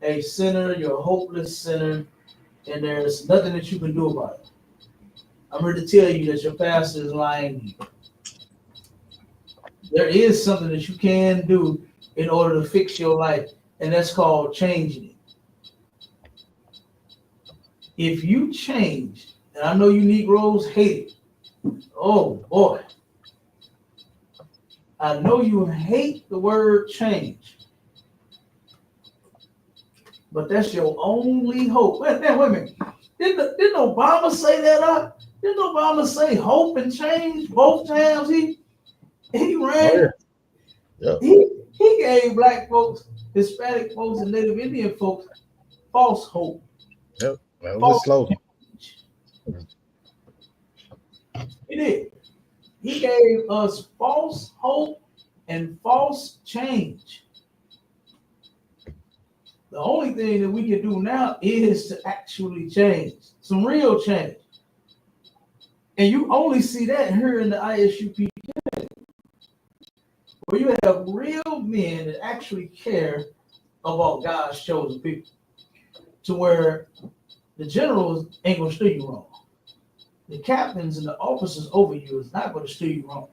a sinner. You're a hopeless sinner, and there's nothing that you can do about it. I'm here to tell you that your pastor is lying to you. There is something that you can do in order to fix your life, and that's called changing it. If you change, and I know you Negroes hate it. Oh boy. I know you hate the word change. But that's your only hope. Wait a minute. Didn't Obama say that? Didn't Obama say hope and change both times he ran? Oh, yeah. He gave black folks, Hispanic folks, and Native Indian folks false hope. Yep, that was a slogan. He did. He gave us false hope and false change. The only thing that we can do now is to actually change, some real change. And you only see that here in the ISUPK, where you have real men that actually care about God's chosen people, to where the generals ain't gonna steer you wrong. The captains and the officers over you is not gonna steer you wrong.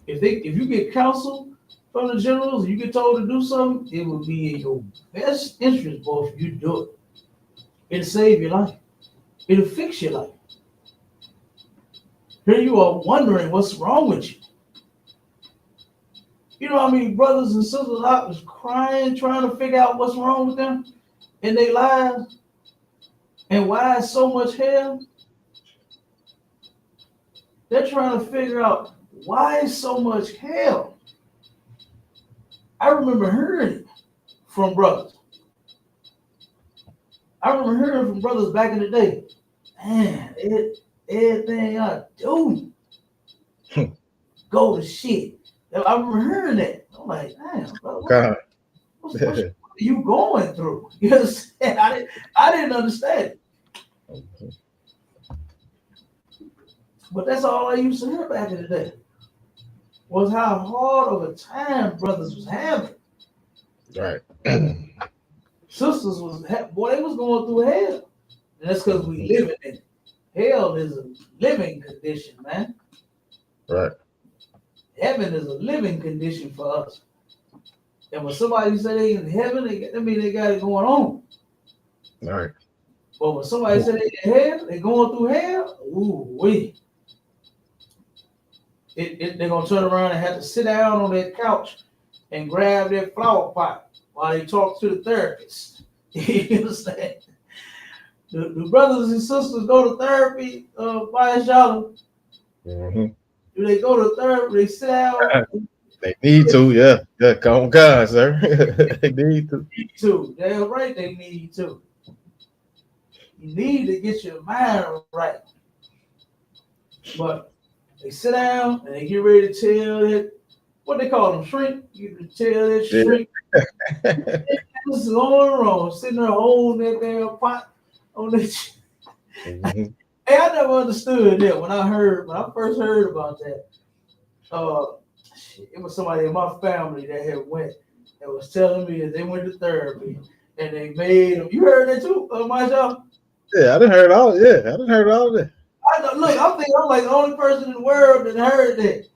If you get counsel from the generals and you get told to do something, it will be in your best interest, boy, if you do it. It'll save your life. It'll fix your life. Here you are wondering what's wrong with you. You know how many brothers and sisters out was crying, trying to figure out what's wrong with them in their lives? And why is so much hell? They're trying to figure out why is so much hell. I remember hearing it from brothers. I remember hearing from brothers back in the day. man, everything I do go to shit. I remember hearing that. I'm like, damn, bro, what are you going through? You understand? I didn't understand it. But that's all I used to hear back in the day. Was how hard of a time brothers was having. Right. Sisters they was going through hell. And that's because we live in it. Hell is a living condition, man. Right. Heaven is a living condition for us. And when somebody say they in heaven, that mean they got it going on. All right. But when somebody say they in hell, they going through hell, they're gonna turn around and have to sit down on their couch and grab their flower pot while they talk to the therapist. You understand? The brothers and sisters go to therapy by y'all. Mm-hmm. Do they go to therapy? They sit down. They need to, yeah. Yeah, come on, God, sir. They need to. Damn right, they need to. You need to get your mind right. But they sit down and they get ready to tell it. What they call them, shrink. You can tell that shrink. This is going wrong. Sitting there holding that damn pot on that. Mm-hmm. Hey, I never understood that when I first heard about that. It was somebody in my family that had went and was telling me that they went to therapy and they made them. You heard that too, myself? Yeah, I done heard all. Yeah, I done heard all of that. I'm like the only person in the world that heard that.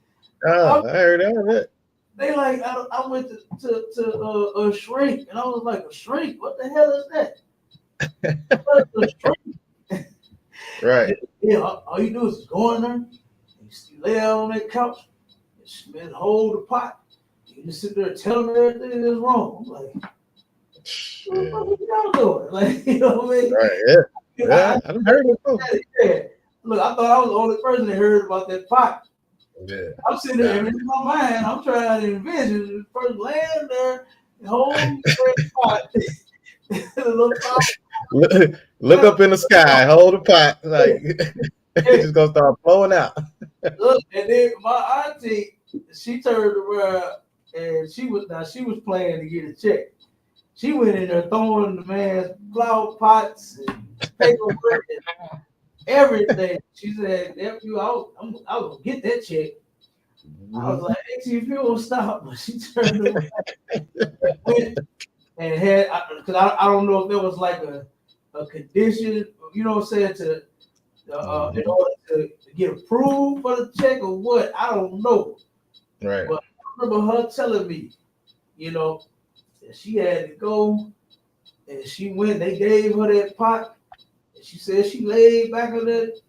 I heard all of that. They like I went to a shrink and I was like, a shrink? What the hell is that? What's a shrink? Right. Yeah, all you do is go in there, you lay down on that couch, and hold the pot. You just sit there and tell them everything is wrong. I'm like, what y'all doing? Like, you know what I mean? Right, yeah. Yeah, I done heard it too. Yeah. Look, I thought I was the only person that heard about that pot. Yeah. I'm sitting there and in my mind, I'm trying to envision the person laying there and holding the pot. Look up in the sky, hold the pot, like it's just gonna start flowing out. Look, and then my auntie, she turned around and she was playing to get a check. She went in there throwing the man's flower pots and paperwork and everything. She said, nephew, I was gonna get that check. I was like, hey, if you don't stop, but she turned around and went and had, because I don't know if there was like a condition, you know what I'm saying, to in order to get approved for the check or what, I don't know. Right. But I remember her telling me, you know, that she had to go and she went, they gave her that pot, and she said she laid back on the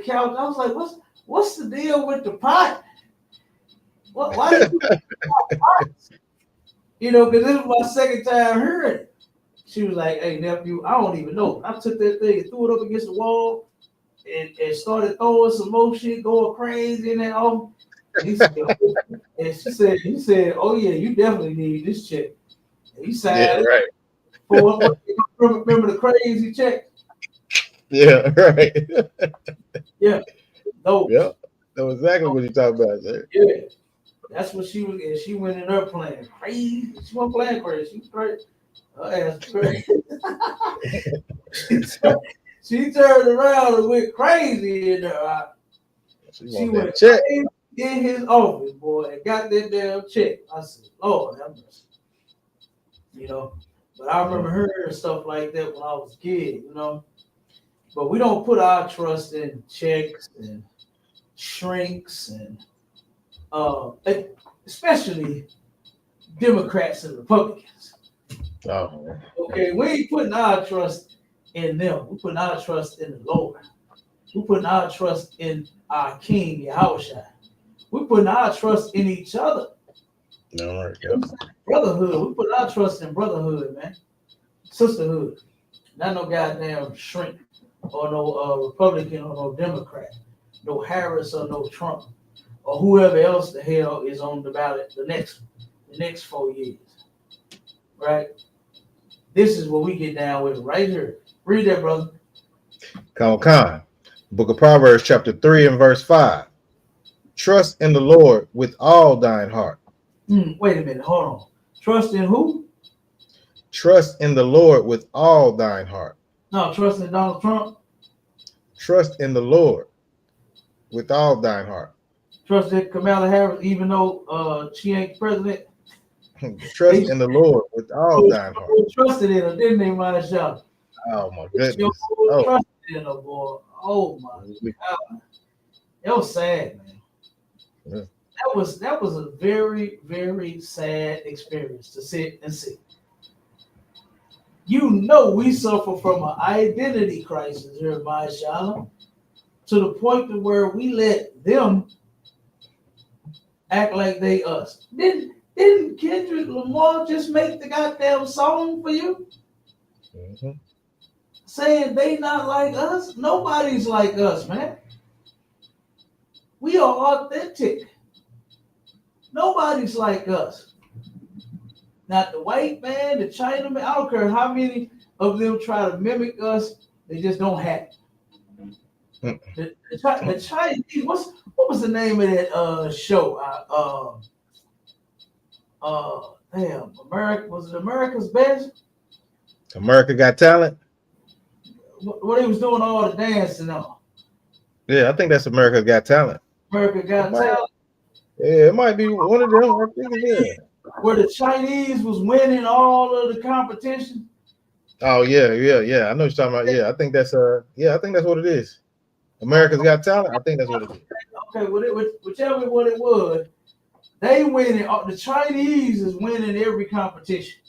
couch. I was like, what's the deal with the pot? Why did you pots? You know, because this was my second time hearing it. She was like, hey, nephew, I don't even know. I took that thing and threw it up against the wall and started throwing some more shit, going crazy and all. And he said, oh, yeah, you definitely need this check. And he signed right. Remember the crazy check? Yeah, right. Yeah. Those. Yep. That's exactly what you're talking about, sir. Yeah. That's what she was, and she went in there playing crazy. She wasn't playing crazy. She was crazy. Her ass crazy. she turned around and went crazy in there. She went crazy in his office, boy, and got that damn check. I said, Lord, have mercy. You know, but I remember hearing stuff like that when I was a kid, you know. But we don't put our trust in checks and shrinks and especially Democrats and Republicans. Oh. Okay, we ain't putting our trust in them. We're putting our trust in the Lord. We're putting our trust in our King, Yahushua. We're putting our trust in each other. No, right, yep. Brotherhood. We put our trust in brotherhood, man. Sisterhood. Not no goddamn shrink or no Republican or no Democrat. No Harris or no Trump or whoever else the hell is on the ballot the next 4 years. Right? This is what we get down with right here. Read that, brother. Con. Book of Proverbs, chapter 3 and verse 5. Trust in the Lord with all thine heart. Wait a minute. Hold on. Trust in who? Trust in the Lord with all thine heart. No, trust in Donald Trump. Trust in the Lord with all thine heart. Trust in Kamala Harris, even though she ain't president. Trust in the Lord with all thine heart. Trusted in her, didn't they, Marshall? Oh my goodness. Trusted in her, boy. Oh my God. That was sad, man. Yeah. That was a very, very sad experience to sit and see. You know, we suffer from an identity crisis here, Marshall, to the point to where we let them act like they us. Didn't Kendrick Lamar just make the goddamn song for you? Mm-hmm. Saying they not like us? Nobody's like us, man. We are authentic. Nobody's like us. Not the white man, the Chinaman. I don't care how many of them try to mimic us. They just don't have it. The Chinese. What was the name of that show? Damn, America, was it America's Best? America Got Talent. What he was doing all the dancing on. Yeah, I think that's America Got Talent. America Got Talent. Yeah, it might be one of them. I think it is. Where the Chinese was winning all of the competition. Oh yeah. I know what you're talking about. Yeah, I think that's what it is. America's Got Talent. I think that's what it is. Okay, whichever one it was, they winning. The Chinese is winning every competition.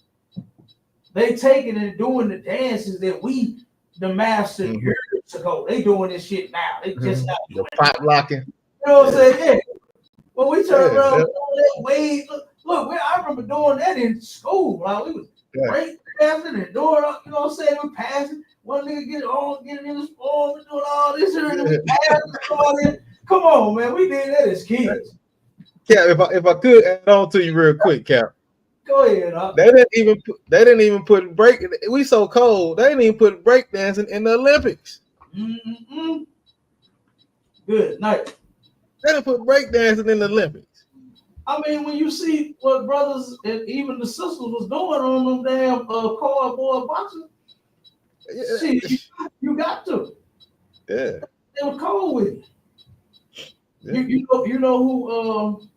They taking and doing the dances that we, the master, years ago. They doing this shit now. They just not doing the pop locking. You know what I'm saying? Yeah. When we turn around, look, I remember doing that in school. Like we was break dancing and doing, you know what I'm saying? We passing. One nigga getting in his form and doing all this here, and we passing all this. Come on, man. We did that as kids. Cap, if I could add on to you real quick, Cap. Go ahead. They didn't even put break. We so cold. They didn't even put break dancing in the Olympics. Mm-hmm. Good night. They didn't put break dancing in the Olympics. I mean, when you see what brothers and even the sisters was doing on them damn cardboard boxes, you got to. Yeah. They were cold with it. Yeah. You know who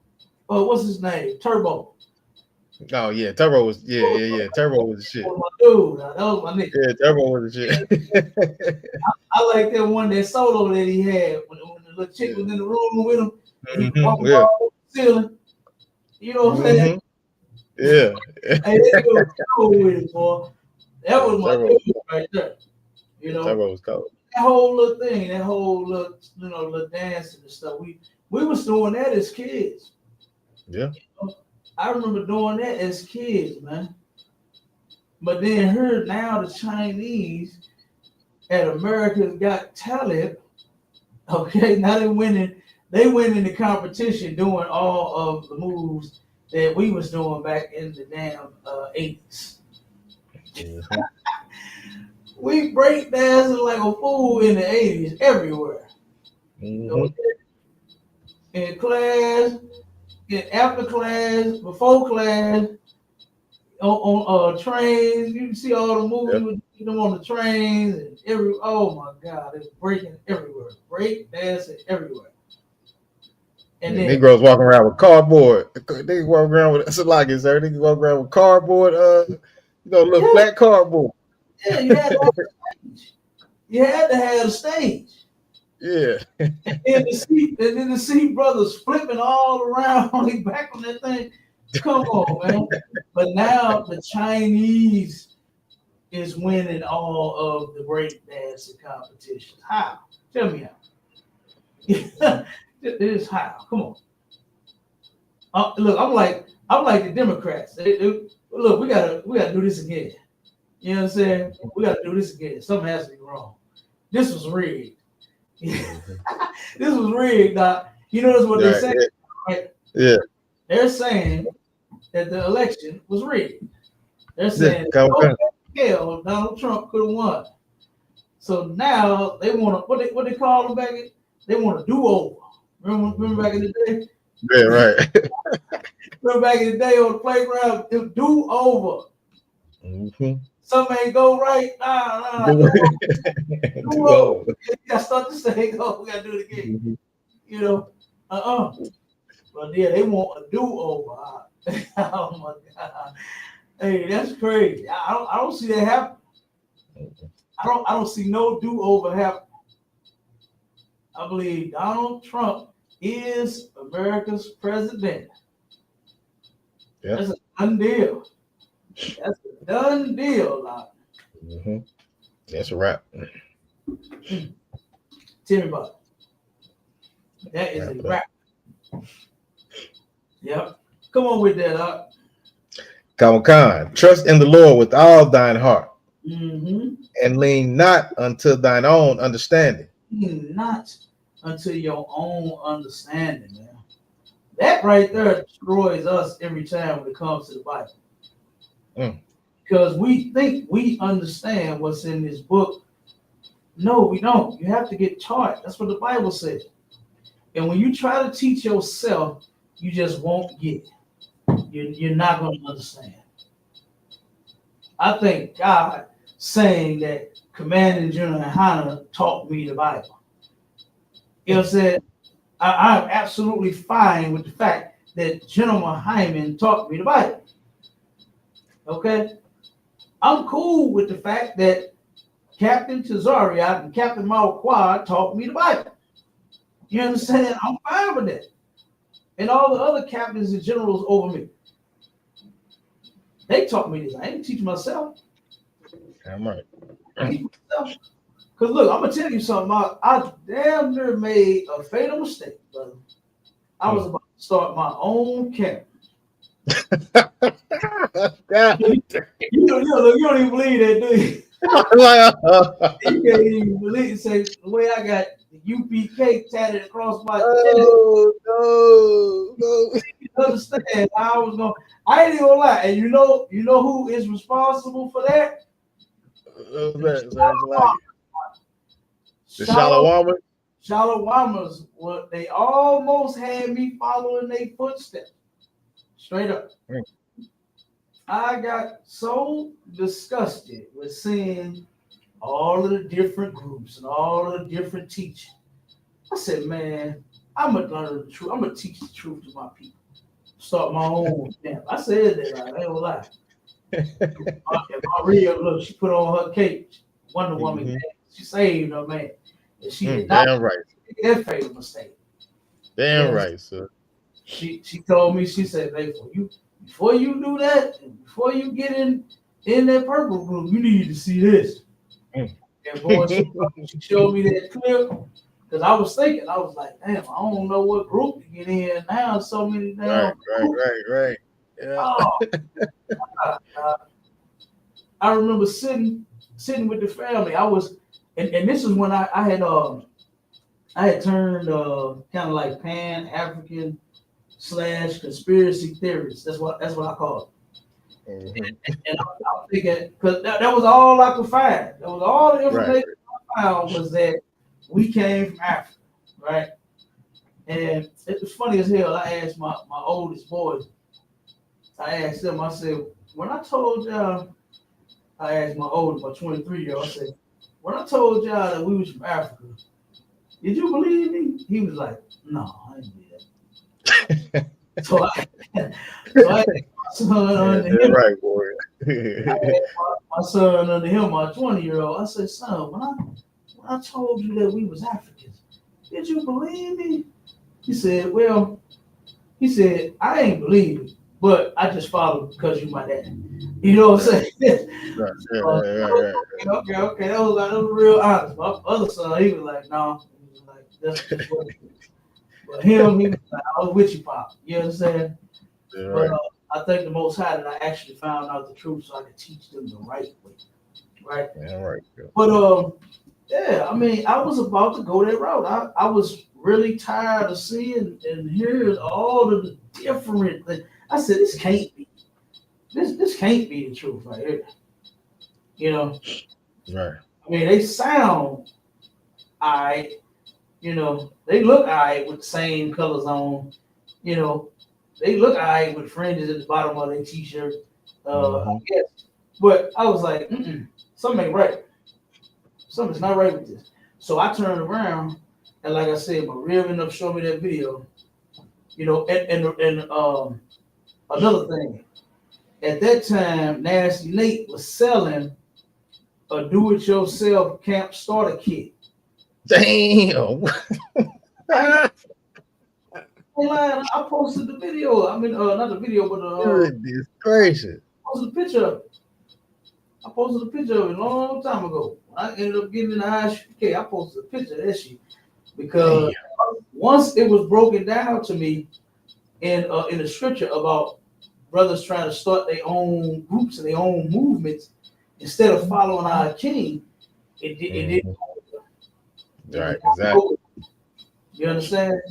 what's his name? Turbo. Oh yeah, Turbo was Turbo was the shit. That was my dude. That was my nigga. Yeah, Turbo was the shit. I like that one, that solo that he had when the little chick was in the room with him. And he walked Yeah. the ceiling. You know what I'm saying? Yeah. Hey, that was cold with it, boy. That was my dude right there. You know, Turbo was cold. That whole little thing, that whole little, little dancing and stuff. We was doing that as kids. Yeah. I remember doing that as kids, man. But then now the Chinese at America's Got Talent, okay, now they winning the competition doing all of the moves that we was doing back in the damn 80s. Mm-hmm. We break dancing like a fool in the 80s everywhere. Mm-hmm. Okay? In class, after class, before class, on trains. You can see all the movies with them on the trains and oh my God, it's breaking everywhere. Break dancing everywhere. And then Negroes walking around with cardboard. They walk around with sir. They walk around with cardboard, little flat cardboard. Yeah, you had to have a stage. You had to have a stage. Yeah. And then to see brothers flipping all around on their back on that thing. Come on, man. But now the Chinese is winning all of the break dancing competitions. How? Tell me how. It is how. Come on. Look, I'm like the Democrats. Look, we gotta do this again. You know what I'm saying? We gotta do this again. Something has to be wrong. This was rigged. This was rigged, Doc. You notice what they're saying, right? Yeah. They're saying that the election was rigged. They're saying hell, Donald Trump could have won. So now they want to what they call them back? They want to do over. Remember back in the day? Yeah, right. Remember back in the day on the playground, do over. Mm-hmm. Something ain't go right. Nah. Do over. You gotta start to say, oh, we gotta do it again. Mm-hmm. You know, But yeah, they want a do over. Oh my God. Hey, that's crazy. I don't see that happen. I don't see no do over happen. I believe Donald Trump is America's president. Yeah. That's a done deal. That's a done deal, Doc. Mm-hmm. That's a wrap. Tell me about it. That is a wrap. Yep. Come on with that, Doc. Khan, trust in the Lord with all thine heart, Mm-hmm. and lean not unto thine own understanding. Lean not unto your own understanding, man. That right there destroys us every time when it comes to the Bible. Because we think we understand what's in this book. No, we don't. You have to get taught. That's what the Bible says. And when you try to teach yourself, you just won't get it. You're not going to understand. I think God saying that Commanding General YAHANNA taught me the Bible. You know what I'm saying? I'm absolutely fine with the fact that General Hyman taught me the Bible. Okay? I'm cool with the fact that Captain Tazariak and Captain Malquad taught me the Bible. You understand? I'm fine with that. And all the other captains and generals over me, they taught me this. I ain't teach myself. I'm right. Because look, I'm gonna tell you something. I damn near made a fatal mistake, brother. I was about to start my own camp. You don't even believe that, do you? You can't even believe it. Say the way I got the UPK tatted across my chest. No. You understand how I was going? I ain't even gonna lie. And you know who is responsible for that? The Shalawamas. What they almost had me following their footsteps. Straight up. I got so disgusted with seeing all of the different groups and all of the different teaching. I said, man, I'm gonna learn the truth. I'm gonna teach the truth to my people. Start my own camp. I said that. I ain't gonna lie. Maria, look, she put on her cape. Wonder Woman, man, she saved her man. And she did not damn right. That fatal mistake. Damn right, sir. She told me, she said, hey, before you do that, and before you get in that purple group, you need to see this. And boy, she showed me that clip. Because I was thinking, I was like, damn, I don't know what group to get in now. So many damn Right. Yeah. Oh, I remember sitting with the family. I was, and this is when I had turned kind of like Pan-African / conspiracy theorist. That's what I call it. Mm-hmm. And I'm thinking, because that was all I could find. That was all the information I found was that we came from Africa, right? And it was funny as hell. I asked my oldest boys, I asked them, I said, when I told y'all, I asked my 23-year-old, I said, when I told y'all that we was from Africa, did you believe me? He was like, no, I didn't believe that. so I had my son under him. Right, boy. my son under him, my 20-year-old. I said, son, when I told you that we was Africans, did you believe me? He said, I ain't believe it, but I just followed because you my dad. You know what I'm saying? Right. Okay. That was real honest. My other son, he was like, no. He was like, that's just what it is. But him, he was like, I was with you, Pop. You understand? Yeah, but I thank the Most High that I actually found out the truth so I could teach them the right way. Right? Yeah, right. But yeah, I mean, I was about to go that route. I was really tired of seeing and hearing all of the different things. I said, this can't be. This can't be the truth right here. You know? Right. I mean, they sound alright. You know, they look alright with the same colors on. You know, they look alright with fringes at the bottom of their t-shirt. I guess. But I was like, something ain't right. Something's not right with this. So I turned around, and like I said, my rear ended up showing me that video. You know, and another thing. At that time, Nasty Nate was selling a do-it-yourself camp starter kit. Damn. I posted the video. I mean, not the video, but Goodness gracious. I posted a picture of it. I posted a picture of it a long time ago. When I ended up getting in the ISUPK, I posted a picture of that shit because once it was broken down to me in the scripture about brothers trying to start their own groups and their own movements instead of following our king, it didn't. Right, exactly. You understand?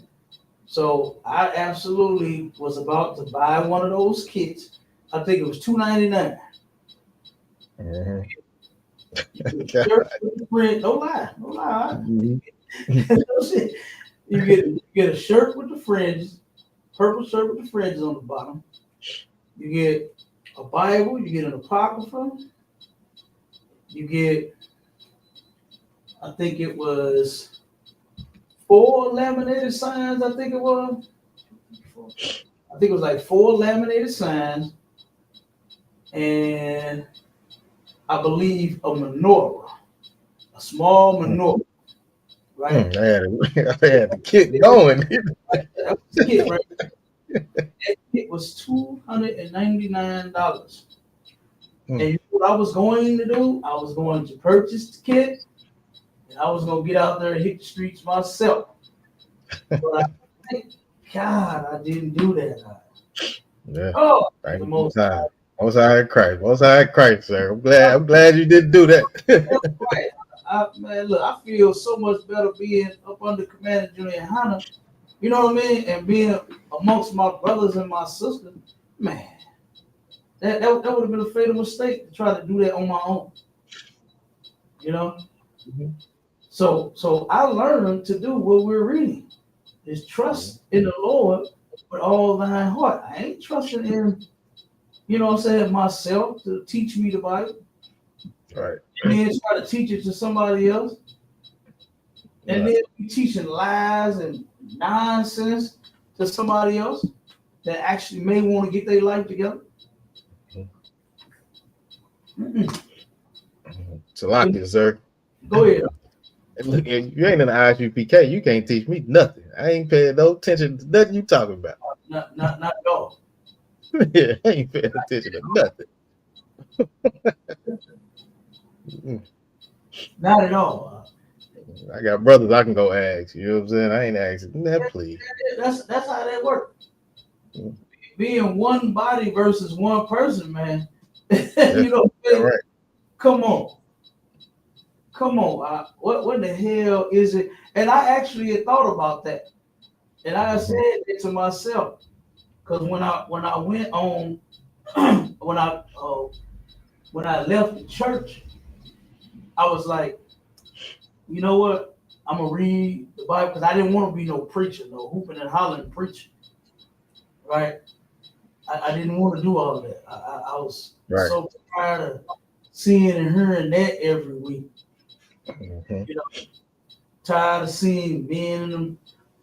So I absolutely was about to buy one of those kits. I think it was $2.99. No lie. You get a shirt with the fringes, purple shirt with the fringes on the bottom. You get a Bible. You get an apocrypha. You get, I think it was 4 laminated signs. I think it was like 4 laminated signs, and I believe a menorah, a small menorah, right? I had the kit going. That was the kit, right? That kit was $299. And you know what I was going to do? I was going to purchase the kit, and I was going to get out there and hit the streets myself. But I think, God, I didn't do that. Yeah. Oh, Thank the you. most Most High Christ. Most High Christ, sir. I'm glad you didn't do that. right. Man, look, I feel so much better being up under Commander Junior YAHANNA, you know what I mean? And being amongst my brothers and my sisters, man, that would have been a fatal mistake to try to do that on my own. You know? So I learned to do what we're reading is trust in the Lord with all thine heart. I ain't trusting in, you know what I'm saying, myself to teach me the Bible. Right. And then try to teach it to somebody else. And then be teaching lies and nonsense to somebody else that actually may want to get their life together. Salakia, sir. Go ahead. Look, if you ain't in the ISUPK, you can't teach me nothing. I ain't paying no attention to nothing you talking about. Not at all. Yeah, I ain't paying attention to nothing. Not at all. I got brothers I can go ask. You know what I'm saying? I ain't asking that, please. That's how that works. Being one body versus one person, man. You know what I'm saying? Right. Come on. What the hell is it? And I actually had thought about that. And I said it to myself. Because when I went on when I left the church, I was like, you know what? I'm gonna read the Bible because I didn't want to be no preacher, no hooping and hollering preacher. Right? I didn't want to do all of that. I was so tired of seeing and hearing that every week. You know, tired of seeing men in them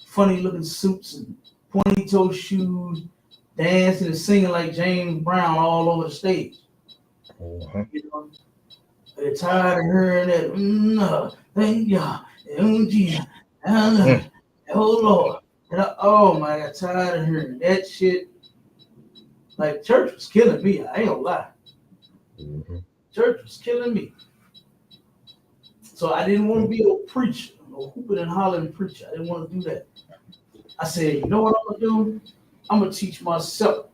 funny looking suits and pointy toe shoes, dancing and singing like James Brown all over the stage. You know, they're tired of hearing that. Thank God, Jesus, oh Lord. Oh my God, tired of hearing that shit. Like church was killing me. I ain't gonna lie. Church was killing me. So I didn't want to be a preacher, no hooping and hollering preacher. I didn't want to do that. I said, you know what I'm gonna do? I'm gonna teach myself.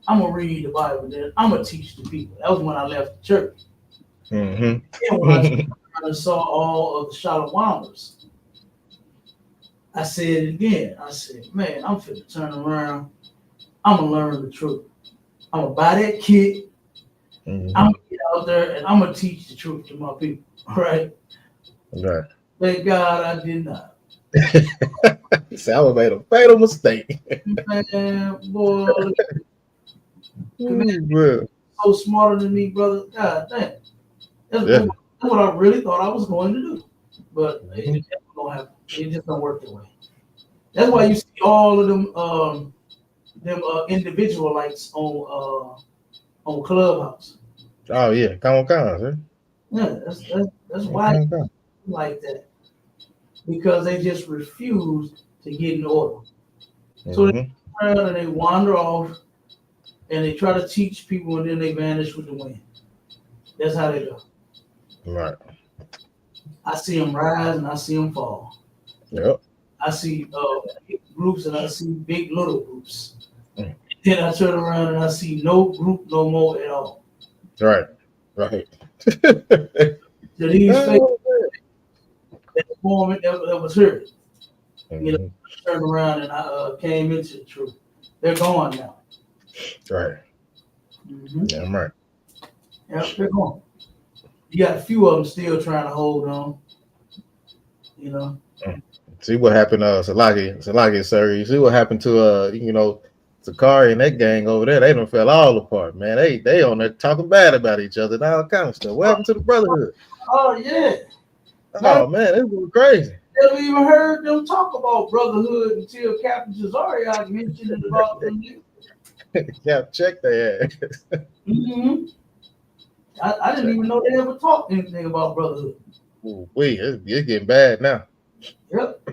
I'm gonna read the Bible, then I'm gonna teach the people. That was when I left the church. And when I saw all of the Shalawamers, I said it again. I said, man, I'm finna turn around. I'm gonna learn the truth. I'm gonna buy that kit. Mm-hmm. I'm gonna get out there and I'm gonna teach the truth to my people. Right? Right. Thank God I did not. See, I would made a fatal mistake. Man, boy, Well, so smarter than me, brother. God damn. That's yeah. what I really thought I was going to do. But it Mhm. just don't happen. It just don't work that way. That's why you see all of them individual lights on Clubhouse. Oh yeah, come on, sir. Yeah, that's Come why on, it's like that. Because they just refuse to get in order. So they Mm-hmm. turn around and they wander off and they try to teach people and then they vanish with the wind. That's how they go. Right. I see them rise and I see them fall. Yep. I see big groups and I see big little groups. Mm. Then I turn around and I see no group no more at all. Right. Right. So these faith Oh, that moment that was heard, man. you know, turned around and I came into the truth. They're gone now. Right. Mm-hmm. Yeah, I'm right. Yep, they're gone. You got a few of them still trying to hold on. You know. See what happened, Salaki, sir. You see what happened to Sakari and that gang over there. They done fell all apart, man. They on there talking bad about each other and all kind of stuff. What happened to the brotherhood? Oh yeah. Oh man, it was crazy. Never even heard them talk about brotherhood until Captain Cesariak mentioned it about them. Yeah, check their ass. Mm-hmm. I didn't even know they ever talked anything about brotherhood. Ooh, it's getting bad now. Yep.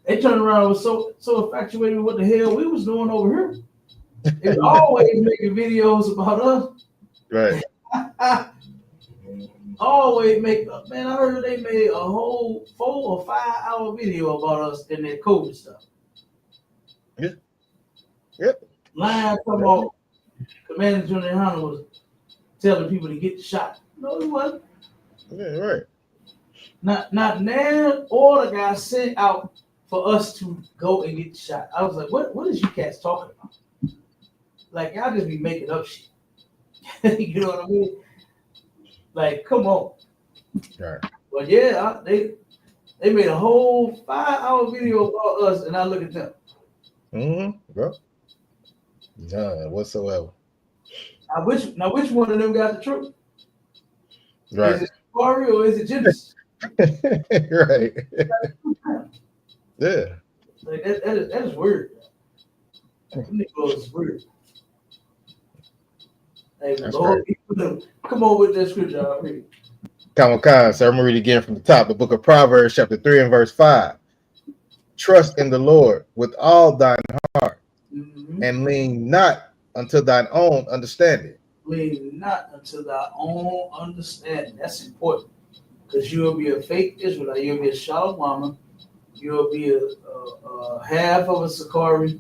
They turned around and was so infatuated with what the hell we was doing over here. They was always making videos about us. Right. Always make, man, I heard they made a whole 4 or 5 hour video about us and that COVID stuff. Yeah. Yep. Line come on. Commander General YAHANNA was telling people to get the shot. No, he wasn't. Yeah, right. Not Nan or the guy sent out for us to go and get the shot. I was like, what is you cats talking about? Like, y'all just be making up shit. You know what I mean? Like, come on. Right. But yeah, they made a whole 5 hour video about us, and I look at them. Mm-hmm. Yep. None whatsoever. Now which one of them got the truth? Right. Is it Corey or is it Genesis? Right. Yeah. Like that is weird. Them niggas is weird. Hey, Lord, come on with that scripture. I'll read. Kamakan, so I'm going to read again from the top. The book of Proverbs, chapter 3 and verse 5. Trust in the Lord with all thine heart, and lean not unto thine own understanding. Lean not unto thy own understanding. That's important. Because you'll be a fake Israelite. You'll be a Shalom. You'll be a half of a Sakari,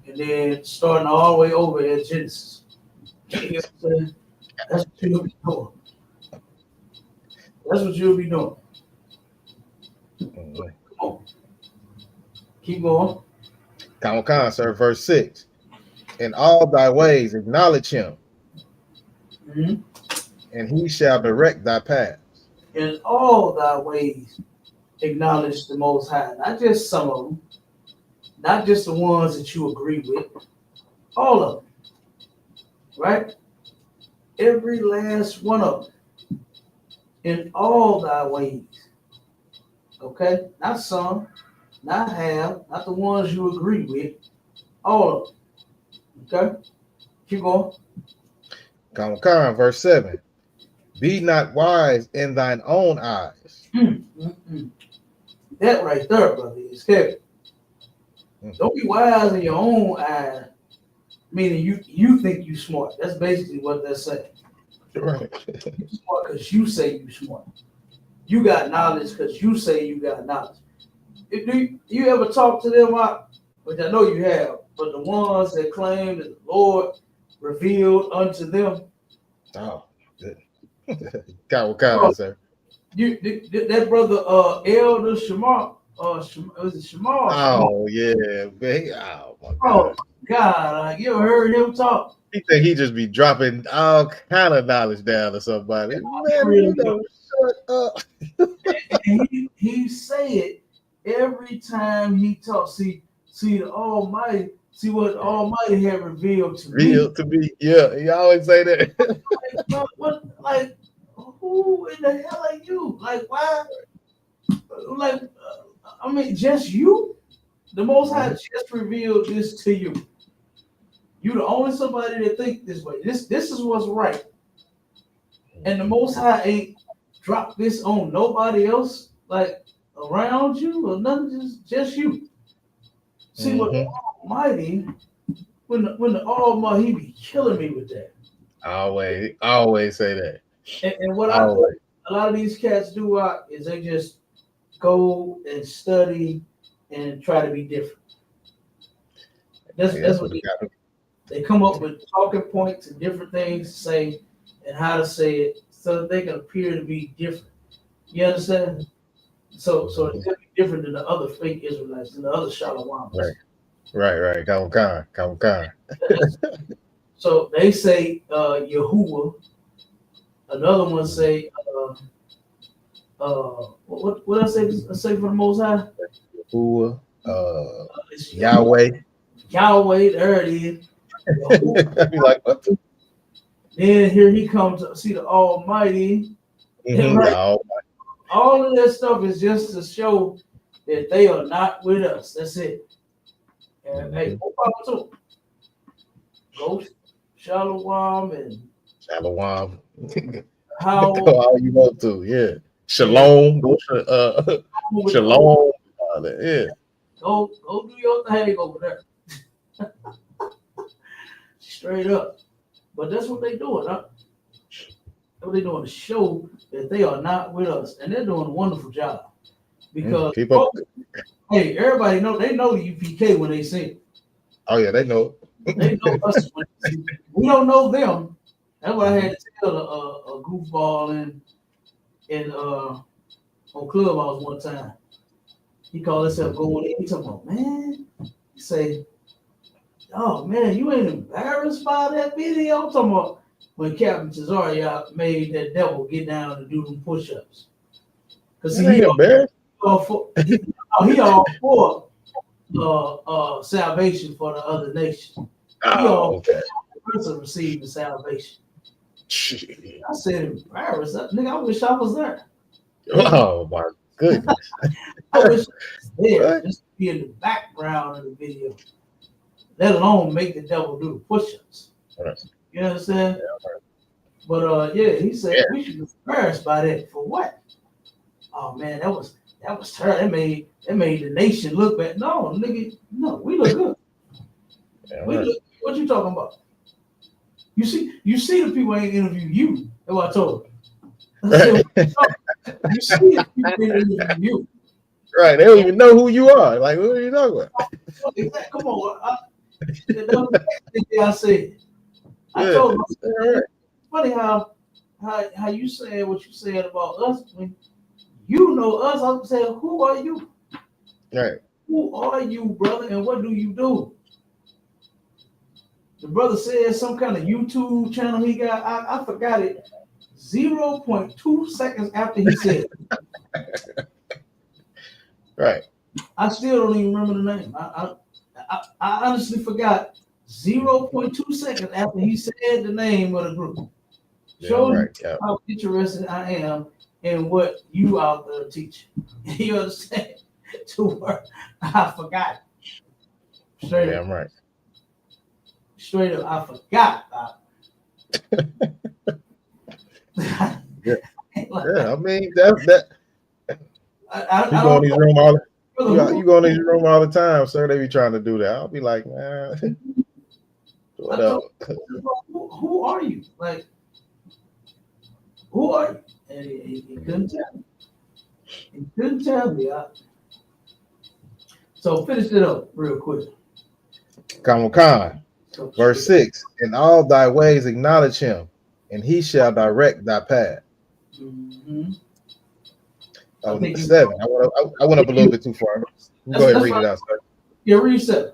and then starting all the way over at Genesis. You know what I'm saying? That's what you'll be doing. That's what you'll be doing. Come on. Keep going. Kamakan, sir, verse 6. In all thy ways acknowledge him, and he shall direct thy paths. In all thy ways acknowledge the Most High. Not just some of them. Not just the ones that you agree with. All of them. Right? Every last one of them. In all thy ways. Okay? Not some. Not half. Not the ones you agree with. All of them. Okay? Keep going. Kamakan, verse 7. Be not wise in thine own eyes. That right there, brother, is heavy. Don't be wise in your own eyes, meaning you think you smart. That's basically what they're saying. Right. You smart because you say you smart. You got knowledge because you say you got knowledge. Do you ever talk to them out? Which I know you have, but the ones that claim that the Lord revealed unto them. Oh, good. Kamakan, sir. That brother Elder Shamar, was it Shamar? Oh yeah, man. Oh my God. Oh God, you ever heard him talk? He think he just be dropping all kind of knowledge down to somebody. Man, really you know, shut up. And he say it every time he talks. See the Almighty. See what the Almighty had revealed to Real me. to me. Yeah, he always say that. Like, who in the hell are you? Like, why? Like, I mean, just you? The Most High just revealed this to you. You the only somebody that think this way. This is what's right. And the Most High ain't dropped this on nobody else, like around you or nothing. Just you. See what the Almighty, when the Almighty, he be killing me with that. Always say that. And what I think a lot of these cats do is they just go and study and try to be different. That's what they come up with talking points and different things to say and how to say it so that they can appear to be different. You understand? So it's gonna be different than the other fake Israelites and the other Shalawams. Right. Come on. So they say Yahuwah. Another one say what I say for the Most High? Yahuwah, Yahweh. Yahweh, there it is. Be like, what? Then here he comes to see the Almighty. Right? All of that stuff is just to show that they are not with us. That's it. And hey, go Papa too. Go Shalom and Shalom. how all you want to, yeah. Shalom. Shalom. Yeah. Go do your thing over there. Straight up. But that's what they doing, huh? That's what they doing to show that they are not with us. And they're doing a wonderful job. Because hey, everybody know they know the UPK when they see it. Oh yeah, they know. They know us when they see it. We don't know them. That's what I had to tell a goofball in on Clubhouse one time. He called himself going in. He talking about, man. He say, oh man, you ain't embarrassed by that video? I'm talking about when Captain Cesario made that devil get down and do them push-ups. Because he all for salvation for the other nation. He all for the person receiving salvation. I said embarrassed. Nigga, I wish I was there. Oh my goodness. I wish I was there just to be in the background of the video. Let alone make the devil do the push-ups. Right. You understand? Yeah, right. But he said we should be embarrassed by that. For what? Oh man, that was terrible. That made the nation look bad. No, nigga, no, we look good. Yeah, we look, what you talking about? You see the people ain't interview you. That's what I told them. Right. You see the people ain't interview you. Right, they don't even know who you are. Like, what are you talking about? Come on, I said. I told them. It's funny how you saying what you said about us when you know us. I'm saying, who are you? Right. Who are you, brother, and what do you do? The brother said some kind of YouTube channel he got. I forgot it. 0.2 seconds after he said it. Right. I still don't even remember the name. I honestly forgot 0.2 seconds after he said the name of the group. Show you how interested I am in what you out there teaching. You understand? To work. I forgot. Straight up. I'm right. Straight up, I forgot about it. I mean that. You go in these room all the time, sir. They be trying to do that. I'll be like, man, what up? Who are you? Like, who are you? And he couldn't tell me. He couldn't tell me. So finish it up real quick. Khan, verse 6. In all thy ways acknowledge him, and he shall direct thy path. Mm-hmm. 7. I went up a little bit too far. Go ahead and read it out, sir. Yeah, read 7.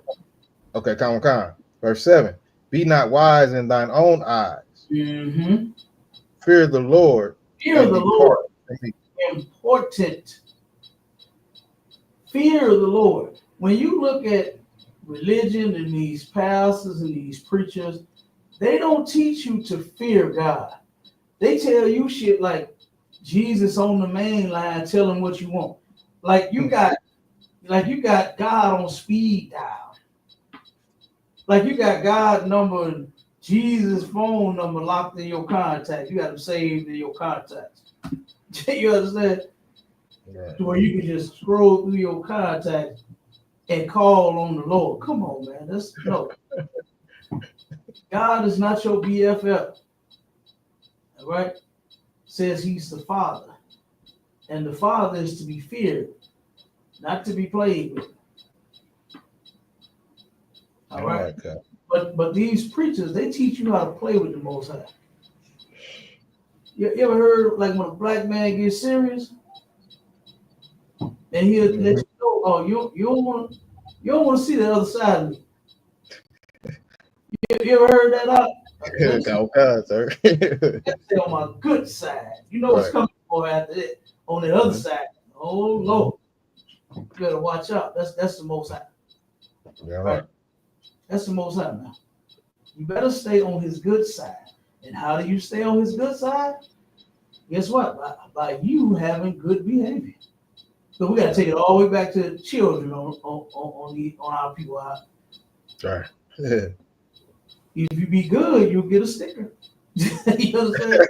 Okay, Khan. Verse 7. Be not wise in thine own eyes. Mm-hmm. Fear the Lord. Fear and the depart Lord. from me. Important. Fear the Lord. When you look at religion and these pastors and these preachers, they don't teach you to fear God. They tell you shit like Jesus on the main line, tell him what you want. Like you got God on speed dial. Like you got God number and Jesus phone number locked in your contacts. You got them saved in your contacts. You understand? Right. To where you can just scroll through your contacts and call on the Lord. Come on, man. That's no. God is not your BFF. All right? Says he's the Father. And the Father is to be feared, not to be played with. All right. But these preachers, they teach you how to play with the Most High. You ever heard like when a black man gets serious, and he'll let you know, oh, you don't want to see the other side of me. You ever heard that out? Sir. That's on my good side. You know what's coming for after it. On the other side. Oh Lord. You better watch out. That's the Most High. Yeah, right. That's the Most High now. You better stay on his good side. And how do you stay on his good side? Guess what? By you having good behavior. So we gotta take it all the way back to children on our people out. Right. If you be good, you'll get a sticker. You understand?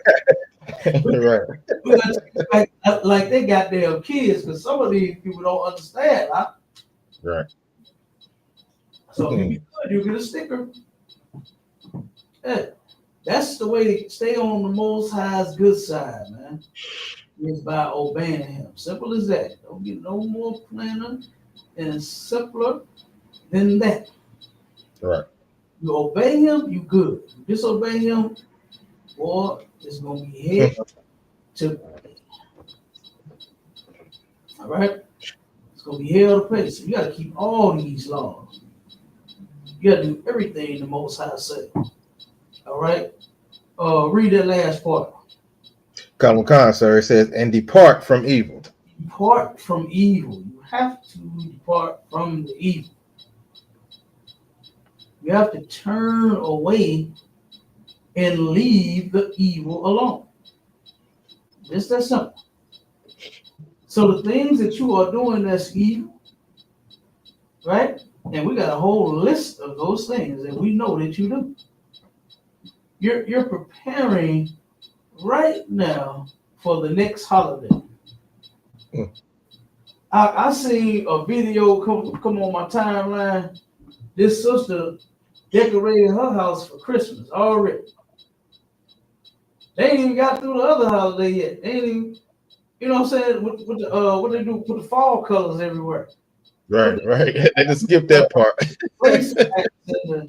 Right. Like they got their kids, because some of these people don't understand. Huh? Right. So if you be good, you get a sticker. Yeah. That's the way to stay on the Most High's good side, man. Is by obeying him. Simple as that. Don't get no more plainer and simpler than that. Right. You obey him, you good. You disobey him, boy, it's gonna be hell to pay. All right? It's gonna be hell to pay. So you gotta keep all these laws. You gotta do everything the Most High said. All right? Read that last part. Khan, sir, it says, and depart from evil. Depart from evil. You have to depart from the evil. You have to turn away and leave the evil alone. Just that simple. So the things that you are doing that's evil, right? And we got a whole list of those things that we know that you do. You're preparing right now for the next holiday. I seen a video come on my timeline. This sister decorated her house for Christmas already. They ain't even got through the other holiday yet. They ain't even, you know what I'm saying? With the, what they do, put the fall colors everywhere. Right. They just skip that part. You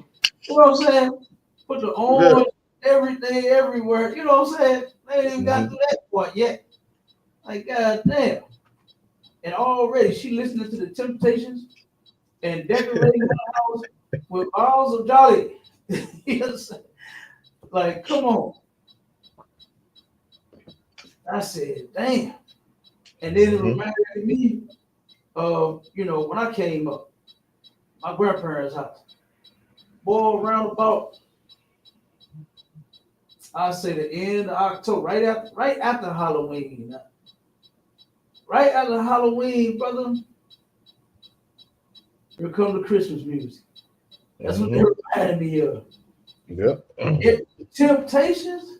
know what I'm saying? Put the orange, everything everywhere. You know what I'm saying? They ain't even got through that part yet. Like, God damn. And already she listening to the Temptations and decorating her house with balls of jolly. You know what I'm saying? Like, come on. I said, damn. And then it reminded me of, when I came up, my grandparents' house. Boy, around about, I say the end of October, right after Halloween. Right after Halloween, brother, here come the Christmas music. That's what they reminded me of. Yep. Temptations,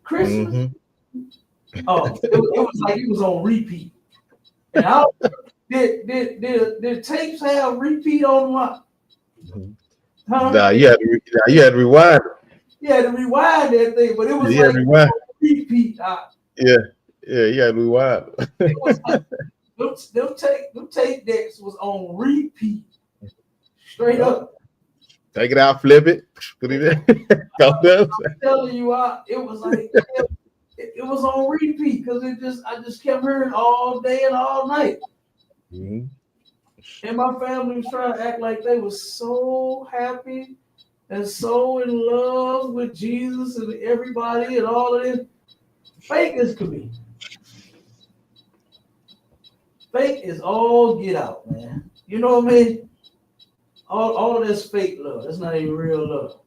Christmas. Oh, it was like it was on repeat. And I did tapes have repeat on them? Huh? Nah, you had to rewind. You had to rewind that thing, but it was like on repeat. Yeah, you had to rewind. It was like them tape decks was on repeat. Straight up. Take it out, flip it, put it in. I'm telling you, it was like it was on repeat because I just kept hearing all day and all night. And my family was trying to act like they was so happy that's so in love with Jesus and everybody and all of this. Fake as could be. Fake is all get out, man. You know what I mean? All of this fake love. That's not even real love.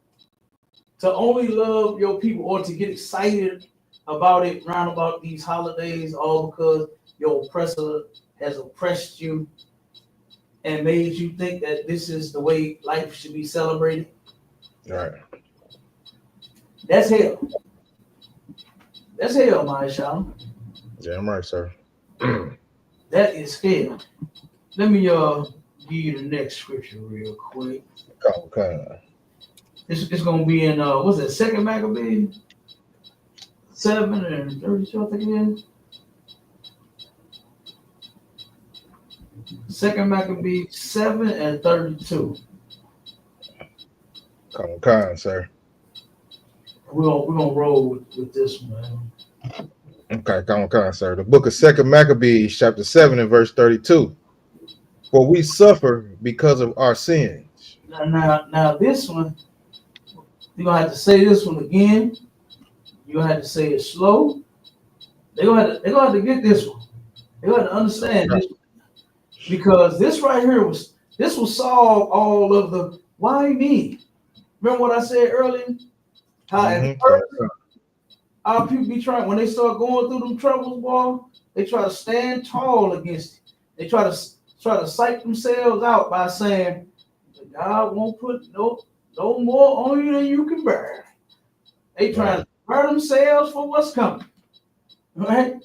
To only love your people or to get excited about it round about these holidays, all because your oppressor has oppressed you and made you think that this is the way life should be celebrated. Right. That's hell. That's hell, my child. Yeah, I'm right, sir. That is hell. Let me give you the next scripture real quick. Okay. It's gonna be in what's that, Second Maccabees 7 and 32, I think it is. Second Maccabees 7 and 32. Okay, sir. We're gonna roll with this one. Okay, sir. The book of Second Maccabees, chapter 7 and verse 32. For we suffer because of our sins. Now this one, you're gonna have to say this one again. You're gonna have to say it slow. They're gonna have to get this one. They're gonna have to understand this one. Because this right here will solve all of the why me. Remember what I said earlier? How at first, our people be trying, when they start going through them troubles, boy, they try to stand tall against it. They try to psych themselves out by saying, God won't put no more on you than you can bear. They try to prepare themselves for what's coming. Right?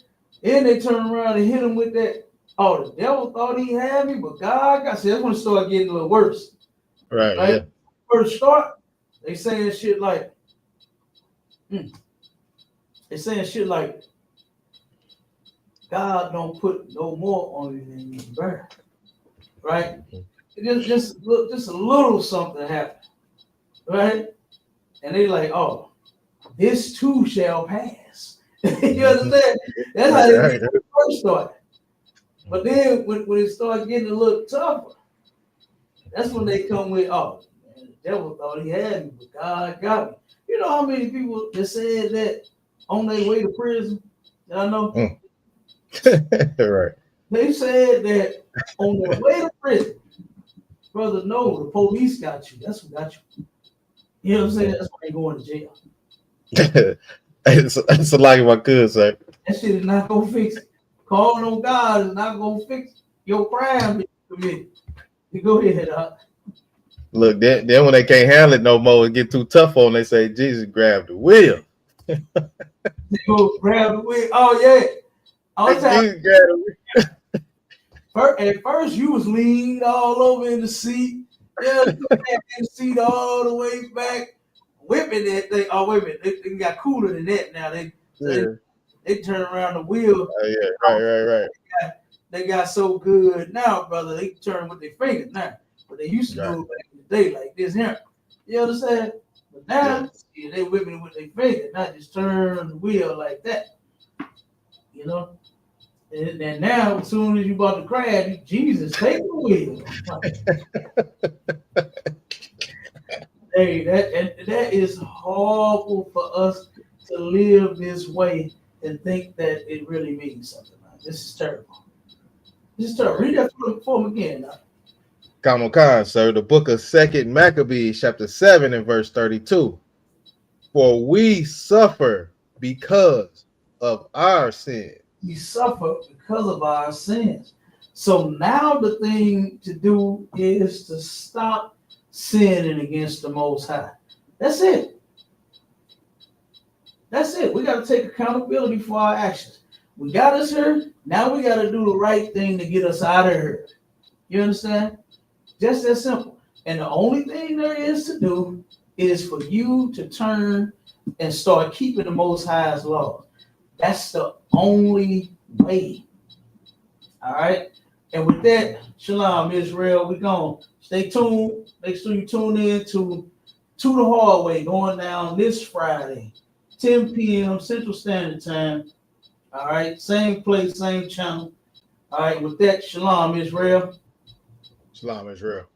And they turn around and hit them with that. Oh, the devil thought he had me, but God got. See, that's when it started getting a little worse. Right. Yeah. First start, they saying shit like, they saying shit like, God don't put no more on you than you can bear. Right? Just a little something happened. Right? And they like, oh, this too shall pass. You understand? That's how they first started. But then when it started getting a little tougher, that's when they come with, oh, man, the devil thought he had me, but God got me. You know how many people that said that on their way to prison? Y'all know? Right. They said that on their way to prison, brother, no, the police got you. That's what got you. You know what I'm saying? That's why they going to jail. It's like my cousin say. That shit is not gonna fix it. Calling on God is not gonna fix your crime that you committed. You go ahead, Look, then when they can't handle it no more and get too tough on, they say Jesus grabbed the wheel. They go grab the wheel. Oh yeah. All the time. At first, you was leaned all over in the seat. Yeah, in the seat all the way back, whipping that thing. Oh wait a minute, they got cooler than that now. They turn around the wheel. Oh yeah, right. They got so good now, brother. They turn with their fingers now, but they used to do it back in the day like this here. You understand? But now they whipping it with their fingers, not just turn the wheel like that. You know. And now, as soon as you about to crash, Jesus, take the wheel. Hey, that is horrible for us to live this way and think that it really means something. This is terrible. This is terrible. Read that for me again. Come on, sir. The book of Second Maccabees, chapter 7 and verse 32. For we suffer because of our sins. We suffer because of our sins. So now the thing to do is to stop sinning against the Most High. That's it. That's it. We got to take accountability for our actions. We got us here. Now we got to do the right thing to get us out of here. You understand? Just that simple. And the only thing there is to do is for you to turn and start keeping the Most High's laws. That's the only way. All right. And with that, shalom, Israel. We're going to stay tuned. Make sure you tune in to the Hard Way going down this Friday, 10 p.m. Central Standard Time. All right. Same place, same channel. All right. With that, shalom, Israel. Shalom, Israel.